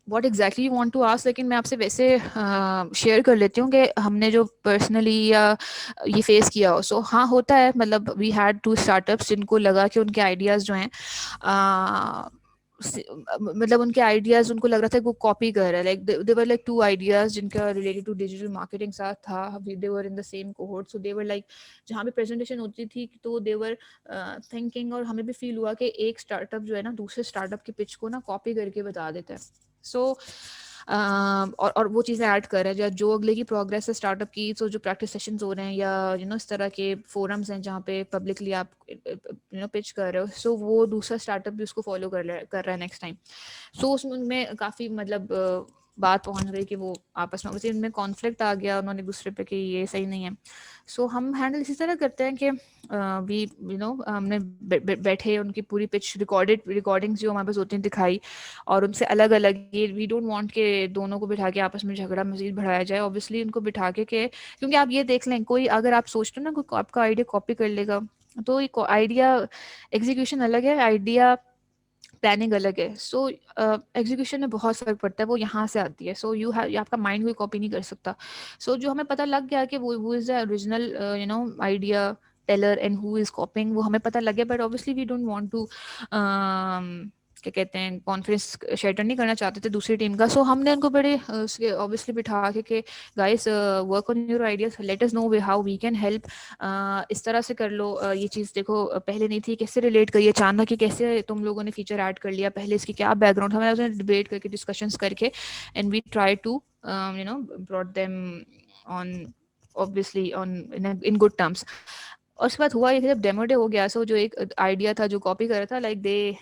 [SPEAKER 3] what exactly you want to ask, लेकिन मैं आपसे वैसे share कर लेती हूँ कि हमने जो पर्सनली या ये फेस किया हो. सो हाँ, होता है. मतलब वी हैड 2 स्टार्टअप्स जिनको लगा कि उनके आइडियाज़ जो हैं मतलब उनके आइडियाज़ उनको लग रहा था कि वो कॉपी कर रहा है. Like they were like 2 ideas जिनका रिलेटेड टू डिजिटल मार्केटिंग साथ था. They were in the same cohort. So they were like, जहाँ पे प्रेजेंटेशन होती थी तो दे वर थिंकिंग, और हमें भी फील हुआ कि एक स्टार्टअप जो है ना दूसरे स्टार्टअप के पिच को ना कॉपी करके बता देता है. सो और वो चीज़ें ऐड कर रहे हैं, जो अगले की प्रोग्रेस है स्टार्टअप की. सो जो प्रैक्टिस सेशंस हो रहे हैं या इस तरह के फोरम्स हैं जहाँ पे पब्लिकली आप पिच कर रहे हो, सो वो दूसरा स्टार्टअप भी उसको फॉलो कर रहा है नेक्स्ट टाइम. सो उसमें काफ़ी मतलब बात पहुंच गई कि वो आपस में उसी इनमें कॉन्फ्लिक्ट आ गया, उन्होंने दूसरे पे कि ये सही नहीं है. सो हम हैंडल इसी तरह करते हैं कि वी हमने बैठे उनकी पूरी पिच रिकॉर्डिंग्स जो हमारे पास होती हैं दिखाई, और उनसे अलग अलग, ये वी डोंट वांट के दोनों को बिठा के आपस में झगड़ा मजीद बढ़ाया जाए. ऑब्वियसली उनको बिठा के क्योंकि आप ये देख लें, कोई अगर आप सोचते हो ना कोई आपका आइडिया कॉपी कर लेगा, तो आइडिया एग्जीक्यूशन अलग है, आइडिया प्लानिंग अलग है. सो एग्जीक्यूशन में बहुत फर्क पड़ता है, वो यहाँ से आती है. सो आपका माइंड कोई कॉपी नहीं कर सकता. सो जो हमें पता लग गया कि वो is the original idea teller and who is copying, वो हमें पता लग गया. But obviously we don't want to क्या कहते हैं कॉन्फ्रेंस शेयर नहीं करना चाहते थे दूसरी टीम का, सो हमने उनको बड़े ऑब्वियसली बिठा के guys work on your ideas, let us know how we can help, इस तरह से कर लो, ये चीज़ देखो पहले नहीं थी, कैसे रिलेट करिए, अचानक कि कैसे तुम लोगों ने फीचर ऐड कर लिया, पहले इसकी क्या बैकग्राउंड, हमें डिबेट करके डिस्कशंस करके and we try to brought them on obviously on in good terms. और उसके बाद हुआ ये कि जब डेमो डे हो गया, सो जो एक आइडिया था जो कॉपी कर रहा था, like they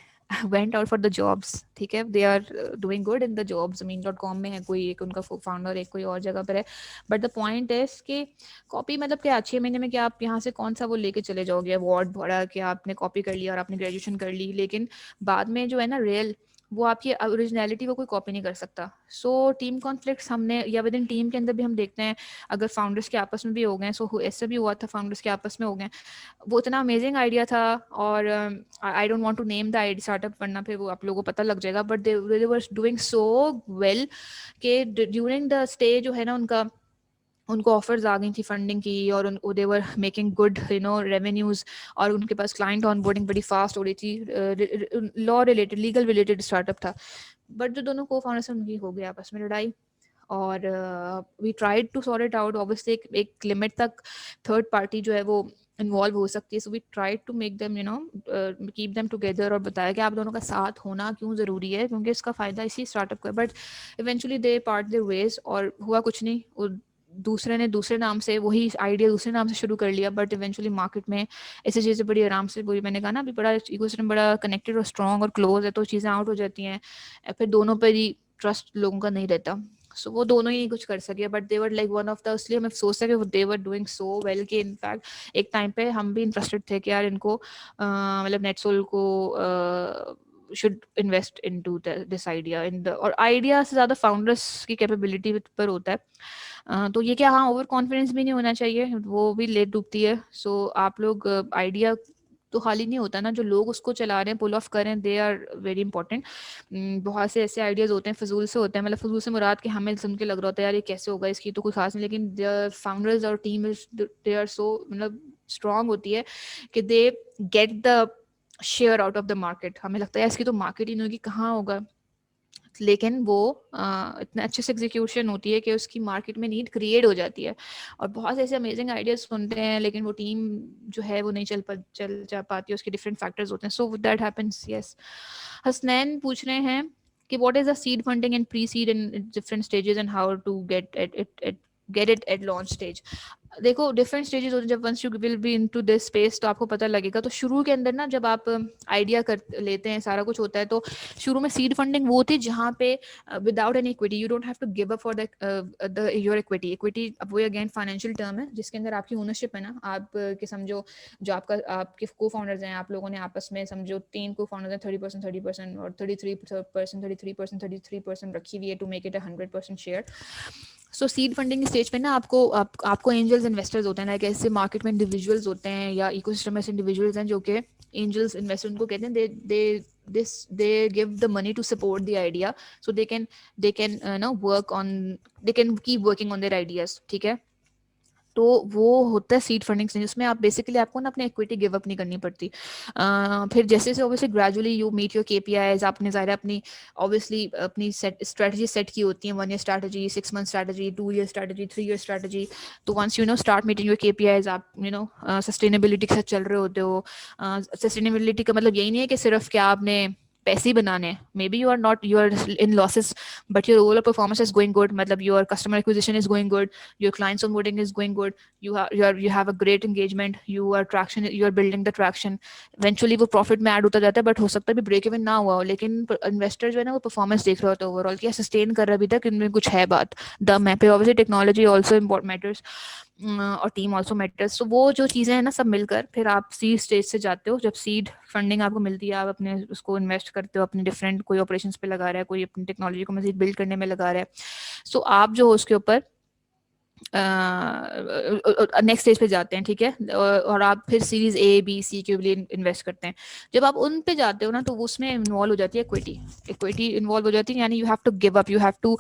[SPEAKER 3] went out for the jobs, ठीक है, they are doing good in the jobs, मीन.com में है कोई एक उनका फाउंडर, एक कोई और जगह पर है, बट द पॉइंट इज कि कॉपी मतलब क्या 6 महीने में क्या आप यहाँ से कौन सा वो लेके चले जाओगे अवार्ड भरा कि आपने कॉपी कर लिया और आपने ग्रेजुएशन कर ली, लेकिन बाद में जो है ना रियल वो आपकी ओरिजिनलिटी को कोई कॉपी नहीं कर सकता। सो टीम कॉन्फ्लिक्ट्स हमने या विद इन टीम के अंदर भी हम देखते हैं, अगर फाउंडर्स के आपस में भी हो गए, सो ऐसे भी हुआ था फाउंडर्स के आपस में हो गए, वो इतना अमेजिंग आइडिया था, और I don't want to name the idea startup, वरना फिर वो आप लोगों को पता लग जाएगा, but they were doing so well कि ड्यूरिंग द स्टे जो है ना उनका, उनको ऑफर्स आ गई थी फंडिंग की, और दे वर मेकिंग गुड रेवेन्यूज, और उनके पास क्लाइंट ऑनबोर्डिंग बड़ी फास्ट हो रही थी, law related legal related startup था, बट जो दोनों को फाउंडर्स उनकी हो गई आपस में लड़ाई, और we tried to sort it out, obviously एक लिमिट तक थर्ड पार्टी जो है वो इन्वॉल्व हो सकती है, so we tried to make them keep them together, और बताया कि आप दोनों का साथ होना क्यों ज़रूरी है, क्योंकि इसका फ़ायदा इसी स्टार्टअप का है, but eventually they part their ways, और हुआ कुछ नहीं, दूसरे ने दूसरे नाम से वही आइडिया दूसरे नाम से शुरू कर लिया, बट इवेंचुअली मार्केट में ऐसी चीज़ें बड़ी आराम से, वही मैंने कहा ना अभी, बड़ा इकोसिस्टम बड़ा कनेक्टेड और स्ट्रॉन्ग और क्लोज है, तो चीज़ें आउट हो जाती हैं, फिर दोनों पर ही ट्रस्ट लोगों का नहीं रहता, सो वो दोनों ही कुछ कर सके, but they were like one of the, इसलिए हमें अफसोस है कि दे वर डूइंग सो वेल कि इनफैक्ट एक टाइम पे हम भी इंटरेस्टेड थे कि यार इनको मतलब नेटसोल को should invest into this idea in the, और आइडिया से ज़्यादा फाउंडर्स की कैपेबिलिटी पर होता है, तो ये क्या, हाँ ओवर कॉन्फिडेंस भी नहीं होना चाहिए, वो भी लेट डूबती है, सो आप लोग आइडिया तो खाली नहीं होता ना, जो लोग उसको चला रहे हैं पुल ऑफ कर रहे हैं, दे आर वेरी इंपॉर्टेंट। बहुत से ऐसे आइडियाज होते हैं फजूल से होते हैं, मतलब फजूल से मुराद कि हमें सुन के लग रहा होता है यार ये कैसे होगा, इसकी तो कोई खास नहीं, लेकिन द फाउंडर्स और टीम दे आर सो मतलब स्ट्रांग होती है कि they get the share out of the market, हमें लगता है इसकी तो मार्केट ही नहीं होगी, कहाँ होगा, लेकिन वो इतना अच्छे से एग्जीक्यूशन होती है कि उसकी मार्केट में नीड क्रिएट हो जाती है, और बहुत ऐसे अमेजिंग आइडियाज सुनते हैं, लेकिन वो टीम जो है वो नहीं चल जा पाती, उसके डिफरेंट फैक्टर्स होते हैं, so that happens. Yes, Hasnain पूछ रहे हैं कि what is the seed funding and pre seed in different stages and how to get it at launch stage. देखो डिफरेंट स्टेजेस होते हैं, जब once you will be into this space तो आपको पता लगेगा, तो शुरू के अंदर ना जब आप आइडिया कर लेते हैं सारा कुछ होता है, तो शुरू में सीड फंडिंग वो होती है जहाँ पे without any equity, you don't have to give up for the your equity, अब वो अगेन फाइनेंशियल टर्म है जिसके अंदर आपकी ओनरशिप है ना, आप के समझो जो आपके को फाउंडर्स हैं, आप लोगों ने आपस में समझो 3 को फाउंडर्स हैं, 30% और 33% रखी हुई है to make it 100% share. So seed funding stage पे ना आपको एंजल्स इन्वेस्टर्स होते हैं, लाइक ऐसे मार्केट में इंडिविजुअल्स होते हैं या इकोसिस्टम में ऐसे इंडिविजुअल्स हैं जो कि एंजल्स इन्वेस्टर उनको कहते हैं, they give the money to support the idea so they can they can keep working on their ideas, ठीक है। तो वो होता है सीड फंडिंग से, जिसमें आप बेसिकली आपको ना अपनी इक्विटी गिव अप नहीं करनी पड़ती, फिर जैसे से obviously gradually you meet your KPIs, आपने ज़ाहिर अपनी ऑब्वियसली अपनी स्ट्रेटजी सेट की होती है, 1 year strategy, 6 month strategy, 2 year strategy, 3 year strategy, तो once start meeting your KPIs, आप सस्टेनेबिलिटी के साथ चल रहे होते हो। सस्टेनेबिलिटी का मतलब यही नहीं है कि सिर्फ क्या आपने पैसे ही बनाने हैं, maybe you are in losses but your overall performance is going good, मतलब your customer acquisition is going good, your clients onboarding is going good, you have a great engagement, you are building the traction, eventually वो profit में add होता जाता है, but हो सकता है भी break even ना हुआ हो, लेकिन investor जो है ना वो performance देख रहा होता है overall कि sustain कर रहा है अभी तक, इनमें कुछ है बात दम है पे, obviously technology also important matters और टीम ऑल्सो मैटर्स, तो वो जो चीज़ें हैं ना सब मिलकर फिर आप सीड स्टेज से जाते हो, जब सीड फंडिंग आपको मिलती है, आप अपने उसको इन्वेस्ट करते हो अपने डिफरेंट, कोई ऑपरेशंस पे लगा रहा है, कोई अपनी टेक्नोलॉजी को मजीद बिल्ड करने में लगा रहा है, सो आप जो हो उसके ऊपर नेक्स्ट स्टेज पे जाते हैं, ठीक है, और आप फिर सीरीज ए बी सी के लिए इन्वेस्ट करते हैं। जब आप उन पे जाते हो ना, तो उसमें इन्वॉल्व हो जाती है इक्विटी, इक्विटी इन्वॉल्व हो जाती है, यानी you have to give up, you have to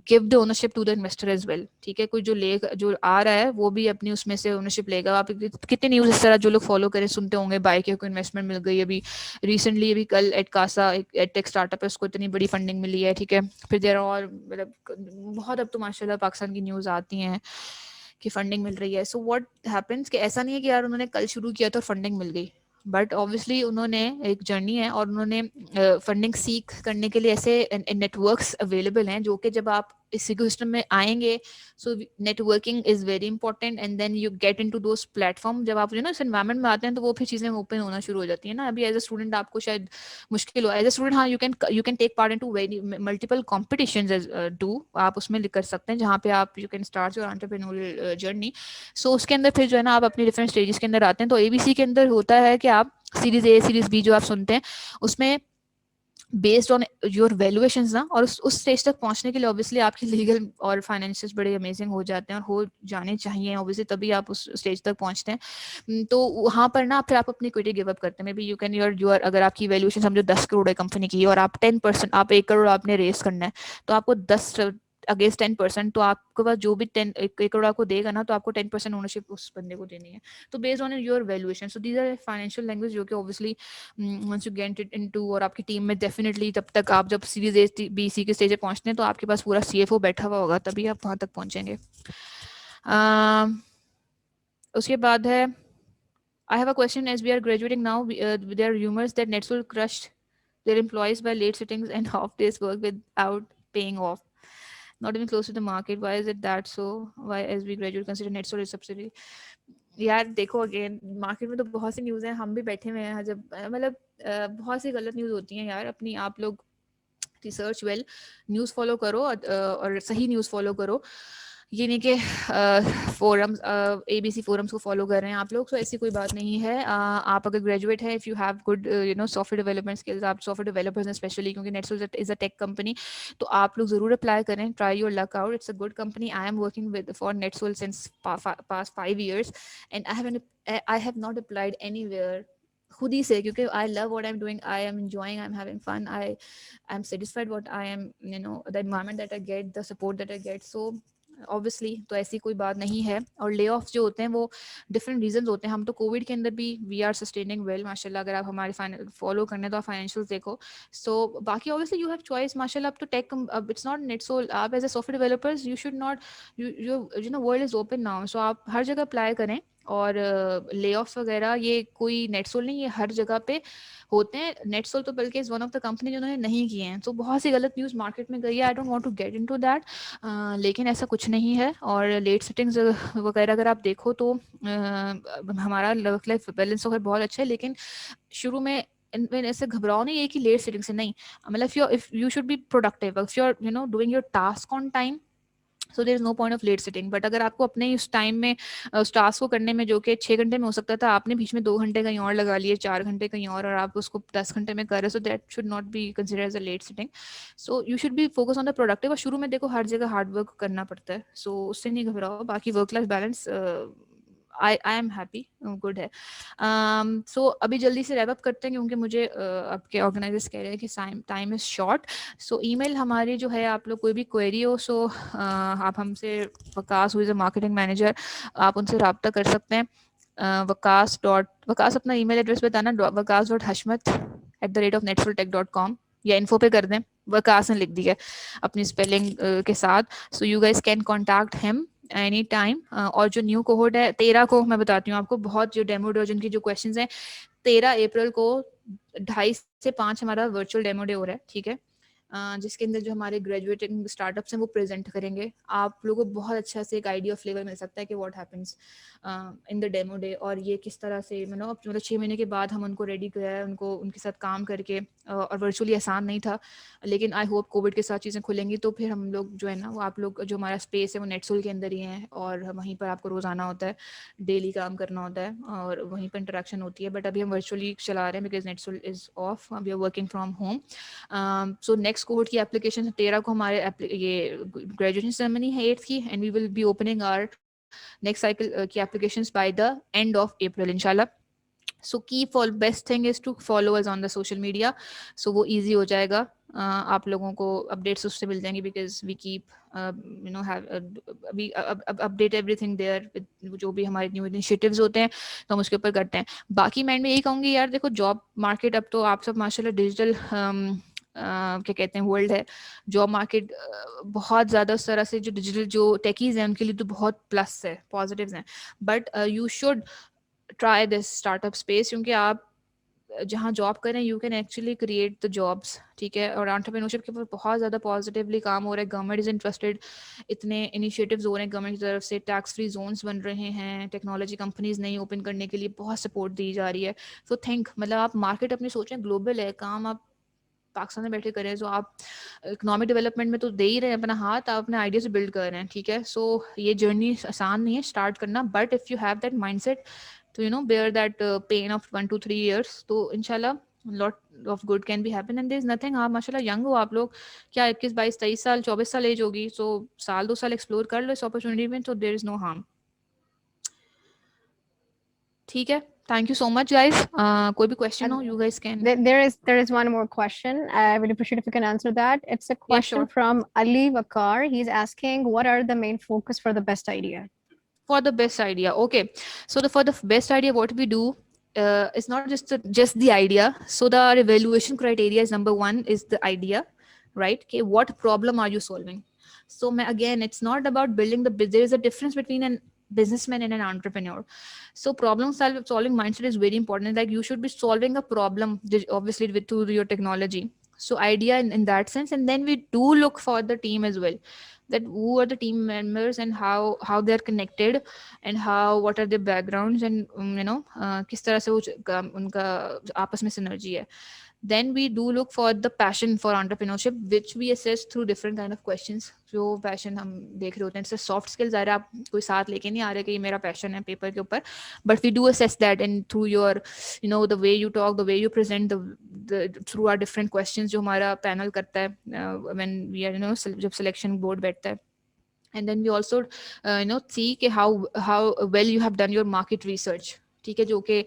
[SPEAKER 3] give the ownership to the investor as well, ठीक है। कोई जो आ रहा है वो भी अपनी उसमें से ओनरशिप लेगा। आप कितने न्यूज़ इस तरह जो लोग फॉलो करें सुनते होंगे, बाइक को इन्वेस्टमेंट मिल गई अभी रिसेंटली, अभी कल एडकासा एक एडटेक स्टार्टअप है, उसको इतनी बड़ी फंडिंग मिली है, ठीक है। फिर देर और मतलब बहुत अब तो माशाल्लाह पाकिस्तान की न्यूज़ आती हैं कि फंडिंग मिल रही है। सो व्हाट हैपेंस कि ऐसा नहीं है कि यार उन्होंने कल शुरू किया तो फंडिंग मिल गई, बट ऑब्वियसली उन्होंने एक जर्नी है और उन्होंने फंडिंग सीख करने के लिए ऐसे नेटवर्क्स अवेलेबल हैं, जो कि जब आप इस इकोसिस्टम में आएंगे, so networking is very important and then you get into those platform. जब आप इस एनवायरमेंट में आते हैं तो वो फिर चीज़ें ओपन होना शुरू हो जाती है ना। अभी एज अ स्टूडेंट आपको शायद मुश्किल हो, एज अ स्टूडेंट हाँ you can take part into very multiple competitions too, आप उसमें कर सकते हैं जहाँ पे आप you can start your entrepreneurial journey. So उसके अंदर फिर जो है ना आप अपनी डिफरेंट स्टेजेस के अंदर आते हैं। तो एबीसी के अंदर होता है कि आप सीरीज ए सीरीज बी जो आप सुनते हैं उसमें बेस्ड ऑन योर वैल्यूएशंस ना, और उस स्टेज तक पहुंचने के लिए ऑब्वियसली आपके लीगल और फाइनेंशियल बड़े अमेजिंग हो जाते हैं और हो जाने चाहिए ऑब्वियसली, तभी आप उस स्टेज तक पहुंचते हैं। तो वहां पर ना फिर आप अपनी इक्विटी गिव अप करते हैं। Maybe you can your अगर आपकी वैल्यूएशन समझो 10 करोड़ है कंपनी की और आप 10%, आप 1 करोड़ आपने रेस करना है, तो आपको 10 अगेंस्ट 10%, तो आपके पास जो भी 1 करोड़ आपको देगा ना, तो आपको 10% ओनरशिप उस बंदे को देनी है। तो based on your valuation, so these are financial language जो कि obviously once you get it into, और आपकी टीम में डेफिनेटली तब तक आप जब सीरीज ए बी सी के स्टेज पे पहुंचते हैं तो आपके पास पूरा सीएफओ बैठा हुआ होगा, तभी आप वहां तक पहुंचेंगे। उसके बाद है I have a question. As we are graduating now, there are rumors that NetSol crushed their employees by late sittings and half days work without paying off. Not even close to the market. Why is it that so? Why, as we graduate, consider NetSol a subsidy? यार देखो again market में तो बहुत सी news हैं, हम भी बैठे हुए हैं जब मतलब बहुत सी गलत न्यूज़ होती हैं यार। अपनी आप लोग रिसर्च वेल, न्यूज़ फॉलो करो और सही न्यूज़ फॉलो करो। ये नहीं कि फोरम्स एबीसी फोरम्स को फॉलो कर रहे हैं आप लोग, तो ऐसी कोई बात नहीं है। आप अगर ग्रेजुएट है, if you have good software development skills, आप सॉफ्टवेयर डेवलपर्स हैं स्पेशली, क्योंकि NetSol is a tech company, तो आप लोग ज़रूर अप्लाई करें, try your luck out. It's a good company. I am working with for NetSol since past 5 years and I have not applied anywhere खुद ही से, क्योंकि I love what I am doing, I am enjoying, I am having fun, I I'm satisfied what I am, the environment that I get, the support that I get. So obviously तो ऐसी कोई बात नहीं है। और lay off जो होते हैं वो डिफरेंट रीजंस होते हैं। हम तो कोविड के अंदर भी वी आर सस्टेनिंग वेल माशाल्लाह। अगर आप हमारे फॉलो करने तो आप फाइनेंशियल्स देखो। सो बाकी ऑब्वियसली यू हैव चॉइस माशाल्लाह। अब तो टेक अब इट्स नॉट नेट सोल, आप as a software developers you should not you know world is open now, so आप हर जगह अप्लाई करें। और ले ऑफ वगैरह ये कोई नेटसोल नहीं, ये हर जगह पे होते हैं। नेटसोल तो बल्कि is one of the company जिन्होंने नहीं किए हैं। तो बहुत सी गलत न्यूज़ मार्केट में गई है, I don't want to get into that, लेकिन ऐसा कुछ नहीं है। और लेट सिटिंग्स वगैरह अगर आप देखो तो हमारा वर्क लाइफ बैलेंस वगैरह बहुत अच्छा है, लेकिन शुरू में ऐसे घबराओ नहीं है कि लेट सिटिंग से नहीं, मतलब if you should be productive, if you are doing your task on time, so there is no point of late sitting. But अगर आपको अपने उस टाइम में उस टास्क को करने में जो कि 6 घंटे में हो सकता था, आपने बीच में 2 घंटे कहीं और लगा लिए, 4 घंटे कहीं और आप उसको 10 घंटे में कर रहे, so that should not be consider as a late sitting. So you should be focus on the productive. और शुरू में देखो हर जगह हार्ड वर्क करना पड़ता है, सो उससे नहीं घबराओ। बाकी work life balance I am happy, good है। सो अभी जल्दी से रैप अप करते हैं क्योंकि मुझे आपके ऑर्गेनाइजर्स कह रहे हैं कि time is short. So email हमारी जो है, आप लोग कोई भी क्वेरी हो, सो आप हमसे Waqas who is a marketing manager, आप उनसे रब्ता कर सकते हैं। वकास अपना ईमेल एड्रेस बताना, wakas.hashmat@netsoltech.com, या इन्फो पे कर दें, वकास ने लिख दिया अपनी स्पेलिंग के साथ। सो you guys can contact him any time. और जो न्यू कोहोर्ट है 13 को, मैं बताती हूँ आपको, बहुत जो डेमो वर्जन की जो क्वेश्चंस हैं, 13 अप्रैल को 2:30 से 5 हमारा वर्चुअल डेमो डे हो रहा है, ठीक है, जिसके अंदर जो हमारे ग्रेजुएटिंग स्टार्टअप्स हैं वो प्रेजेंट करेंगे। आप लोगों को बहुत अच्छा से एक आइडिया फ्लेवर मिल सकता है कि what happens in the demo day, और ये किस तरह से मतलब 6 महीने के बाद हम उनको रेडी किया है, उनको उनके साथ काम करके। और वर्चुअली आसान नहीं था, लेकिन आई होप कोविड के साथ चीज़ें खुलेंगी तो फिर हम लोग जो है ना, वो आप लोग जो हमारा स्पेस है वो नेटसोल के अंदर ही है, और वहीं पर आपको रोज़ आना होता है, डेली काम करना होता है, और वहीं पर इंटरेक्शन होती है। बट अभी हम वर्चुअली चला रहे हैं because NetSol is off, we are working from home. So next next cohort की एप्लीकेशन 13 को हमारे ये ग्रेजुएशन सेरेमनी है 8th की, and we will be opening our next cycle की applications by the end of April इंशाल्लाह. So की fall best thing is to follow us on the social media, so वो easy हो जाएगा. आप लोगों को अपडेट्स उससे मिल जाएंगी, because we keep you know have we update everything there, जो भी हमारे न्यू इनिशिएटिव्स होते हैं तो हम उसके ऊपर करते हैं. बाकी मैं यही कहूँगी यार, देखो जॉब मार्केट अब तो आप सब माशाल्लाह डिजिटल क्या कहते हैं वर्ल्ड है. जॉब मार्केट बहुत ज़्यादा उस तरह से जो डिजिटल जो टेकीज हैं उनके लिए तो बहुत प्लस है, पॉजिटिव्स हैं. But you should try this startup space, क्योंकि आप जहाँ जॉब करें you can actually create the jobs, ठीक है. और एंटरप्रेन्योरशिप के ऊपर बहुत ज़्यादा पॉजिटिवली काम हो रहा है. गवर्नमेंट इज इंटरेस्टेड, इतने इनिशिएटिव्स हो रहे हैं गवर्नमेंट की तरफ से, टैक्स फ्री जोन्स बन रहे हैं, टेक्नोलॉजी कंपनीज नई ओपन करने के लिए बहुत सपोर्ट दी जा रही है. सो थिंक मतलब आप मार्केट अपनी सोचें ग्लोबल है, काम आप पाकिस्तान में बैठे करें, सो आप इकोनॉमिक डेवलपमेंट में तो दे ही रहे हैं अपना हाथ, आप अपने आइडिया से बिल्ड कर रहे हैं, ठीक है. सो ये जर्नी आसान नहीं है स्टार्ट करना, but if you have that mindset to bear that pain of 1 to 3 years, तो इंशाल्लाह lot of good can be happen, and there is nothing. आप माशाल्लाह यंग हो आप लोग, क्या 21 22 23 साल 24 साल एज होगी, सो साल 2 साल एक्सप्लोर कर लो इस अपॉर्चुनिटी में, तो देयर इज नो हार्म. ठीक है, thank you so much guys. कोई भी क्वेश्चन हो you guys can.
[SPEAKER 1] There is one more question. I would appreciate if you can answer that. It's a question
[SPEAKER 3] sure.
[SPEAKER 1] from Ali Wakar. He's asking, what are the main focus for the best idea?
[SPEAKER 3] For the best idea, okay. So for the best idea, what we do is not just the idea. So the evaluation criteria is number one is the idea, right? Okay, what problem are you solving? So again, it's not about building there is a difference between an businessman and an entrepreneur. So problem solving mindset is very important. Like you should be solving a problem, obviously through your technology. So idea in that sense, and then we do look for the team as well, that who are the team members and how they are connected, and what are their backgrounds, and किस तरह से वो उनका आपस में synergy है. Then we do look for the passion for entrepreneurship, which we assess through different kind of questions. जो passion हम देख रहे होते हैं, जैसे soft skills आ रहा है, आप कोई साथ लेके नहीं आ रहे कि ये मेरा passion है पेपर के ऊपर, but we do assess that, and through your the way you talk, the way you present, the through our different questions जो हमारा panel करता है when we are जब selection board बैठता है. And then we also see कि how well you have done your market research, ठीक है, जो कि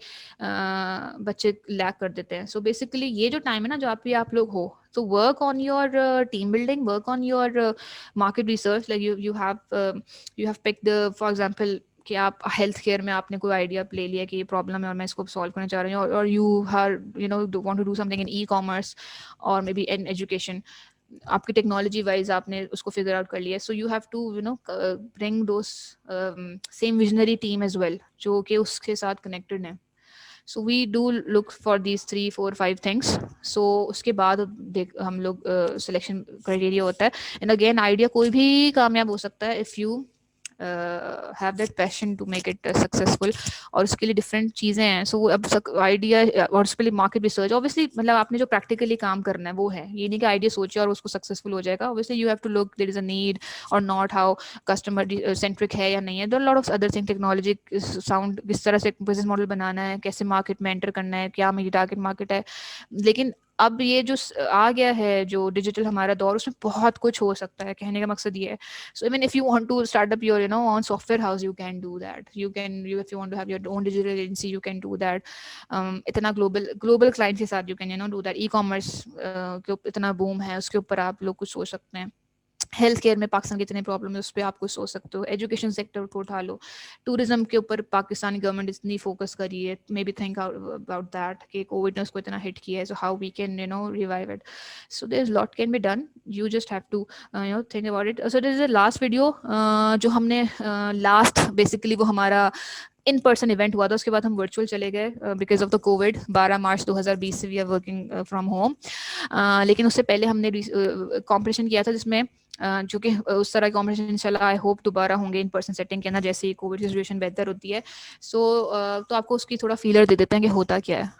[SPEAKER 3] बच्चे लैक कर देते हैं. सो बेसिकली ये जो टाइम है ना जो आप लोग हो, so work on your team building, work on your market research. Like you have picked the, for example, कि आप हेल्थ केयर में आपने कोई आइडिया ले लिया कि ये प्रॉब्लम है और मैं इसको सॉल्व करना चाह रही हूँ, और you are want to do something in e-commerce और मे बी इन एजुकेशन, आपकी टेक्नोलॉजी वाइज आपने उसको फिगर आउट कर लिया. So you have to bring those same visionary team as well जो कि उसके साथ कनेक्टेड है. So we do look for these 3 4 5 things. So उसके बाद हम लोग सिलेक्शन क्राइटेरिया होता है. एंड अगेन आइडिया कोई भी कामयाब हो सकता है if you have that passion to make it successful. और उसके लिए डिफरेंट चीज़ें हैं. सो अब आइडिया और उसके लिए मार्केट रिसर्च, ऑब्वियसली मतलब आपने जो प्रैक्टिकली काम करना है वो है, ये नहीं कि आइडिया सोचे और उसको सक्सेसफुल हो जाएगा. Obviously you have to look there is a need और नॉट, हाउ कस्टमर सेंट्रिक है या नहीं है. There are lot of other thing, technology sound, किस तरह से बिजनेस मॉडल बनाना है, कैसे मार्केट में एंटर करना है, क्या मेरी टारगेट मार्केट है. लेकिन अब ये जो आ गया है जो डिजिटल हमारा दौर, उसमें बहुत कुछ हो सकता है. कहने का मकसद ये है. So even if you want to start up your own software house, you can do that. If you want to have your own digital agency, you can do that. इतना global client के साथ you can do that. E-commerce के इतना boom है, उसके ऊपर आप लोग कुछ सोच सकते हैं. हेल्थ केयर में पाकिस्तान के इतने प्रॉब्लम है, उस पर आप कुछ सोच सकते हो. एजुकेशन सेक्टर को उठा लो. टूरिज्म के ऊपर पाकिस्तानी गवर्नमेंट इतनी फोकस करी है, maybe think about that कि कोविड ने उसको इतना हिट किया है. So how we can revive it. So there is lot can be done. You just have to think about it. So this is the last video जो हमने last basically वो हमारा इन पर्सन इवेंट हुआ था, उसके बाद हम virtual चले गए because of the Covid. 12 March 2020 से we are working from home. लेकिन उससे पहले हमने कॉम्पिटिशन किया था जिसमें जो कि उस तरह कॉम्पिटिशन इंशाल्लाह आई होप दोबारा होंगे इन पर्सन सेटिंग के अंदर जैसे ही कोविड सिचुएशन बेहतर होती है. सो तो आपको उसकी थोड़ा फीलर दे देते हैं कि होता क्या है.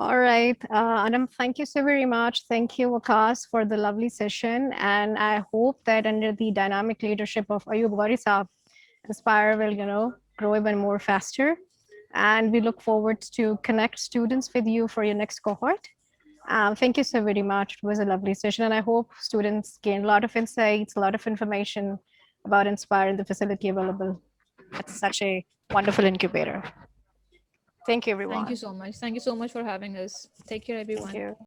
[SPEAKER 1] All right, Anam, thank you so very much. Thank you, Wakas, for the lovely session. And I hope that under the dynamic leadership of Ayub Ghori Saab, Inspire will, grow even more faster. And we look forward to connect students with you for your next cohort. Thank you so very much. It was a lovely session. And I hope students gain a lot of insights, a lot of information about Inspire and the facility available at such a wonderful incubator. Thank you, everyone.
[SPEAKER 3] Thank you so much. Thank you so much for having us. Take care, everyone.
[SPEAKER 1] Thank you.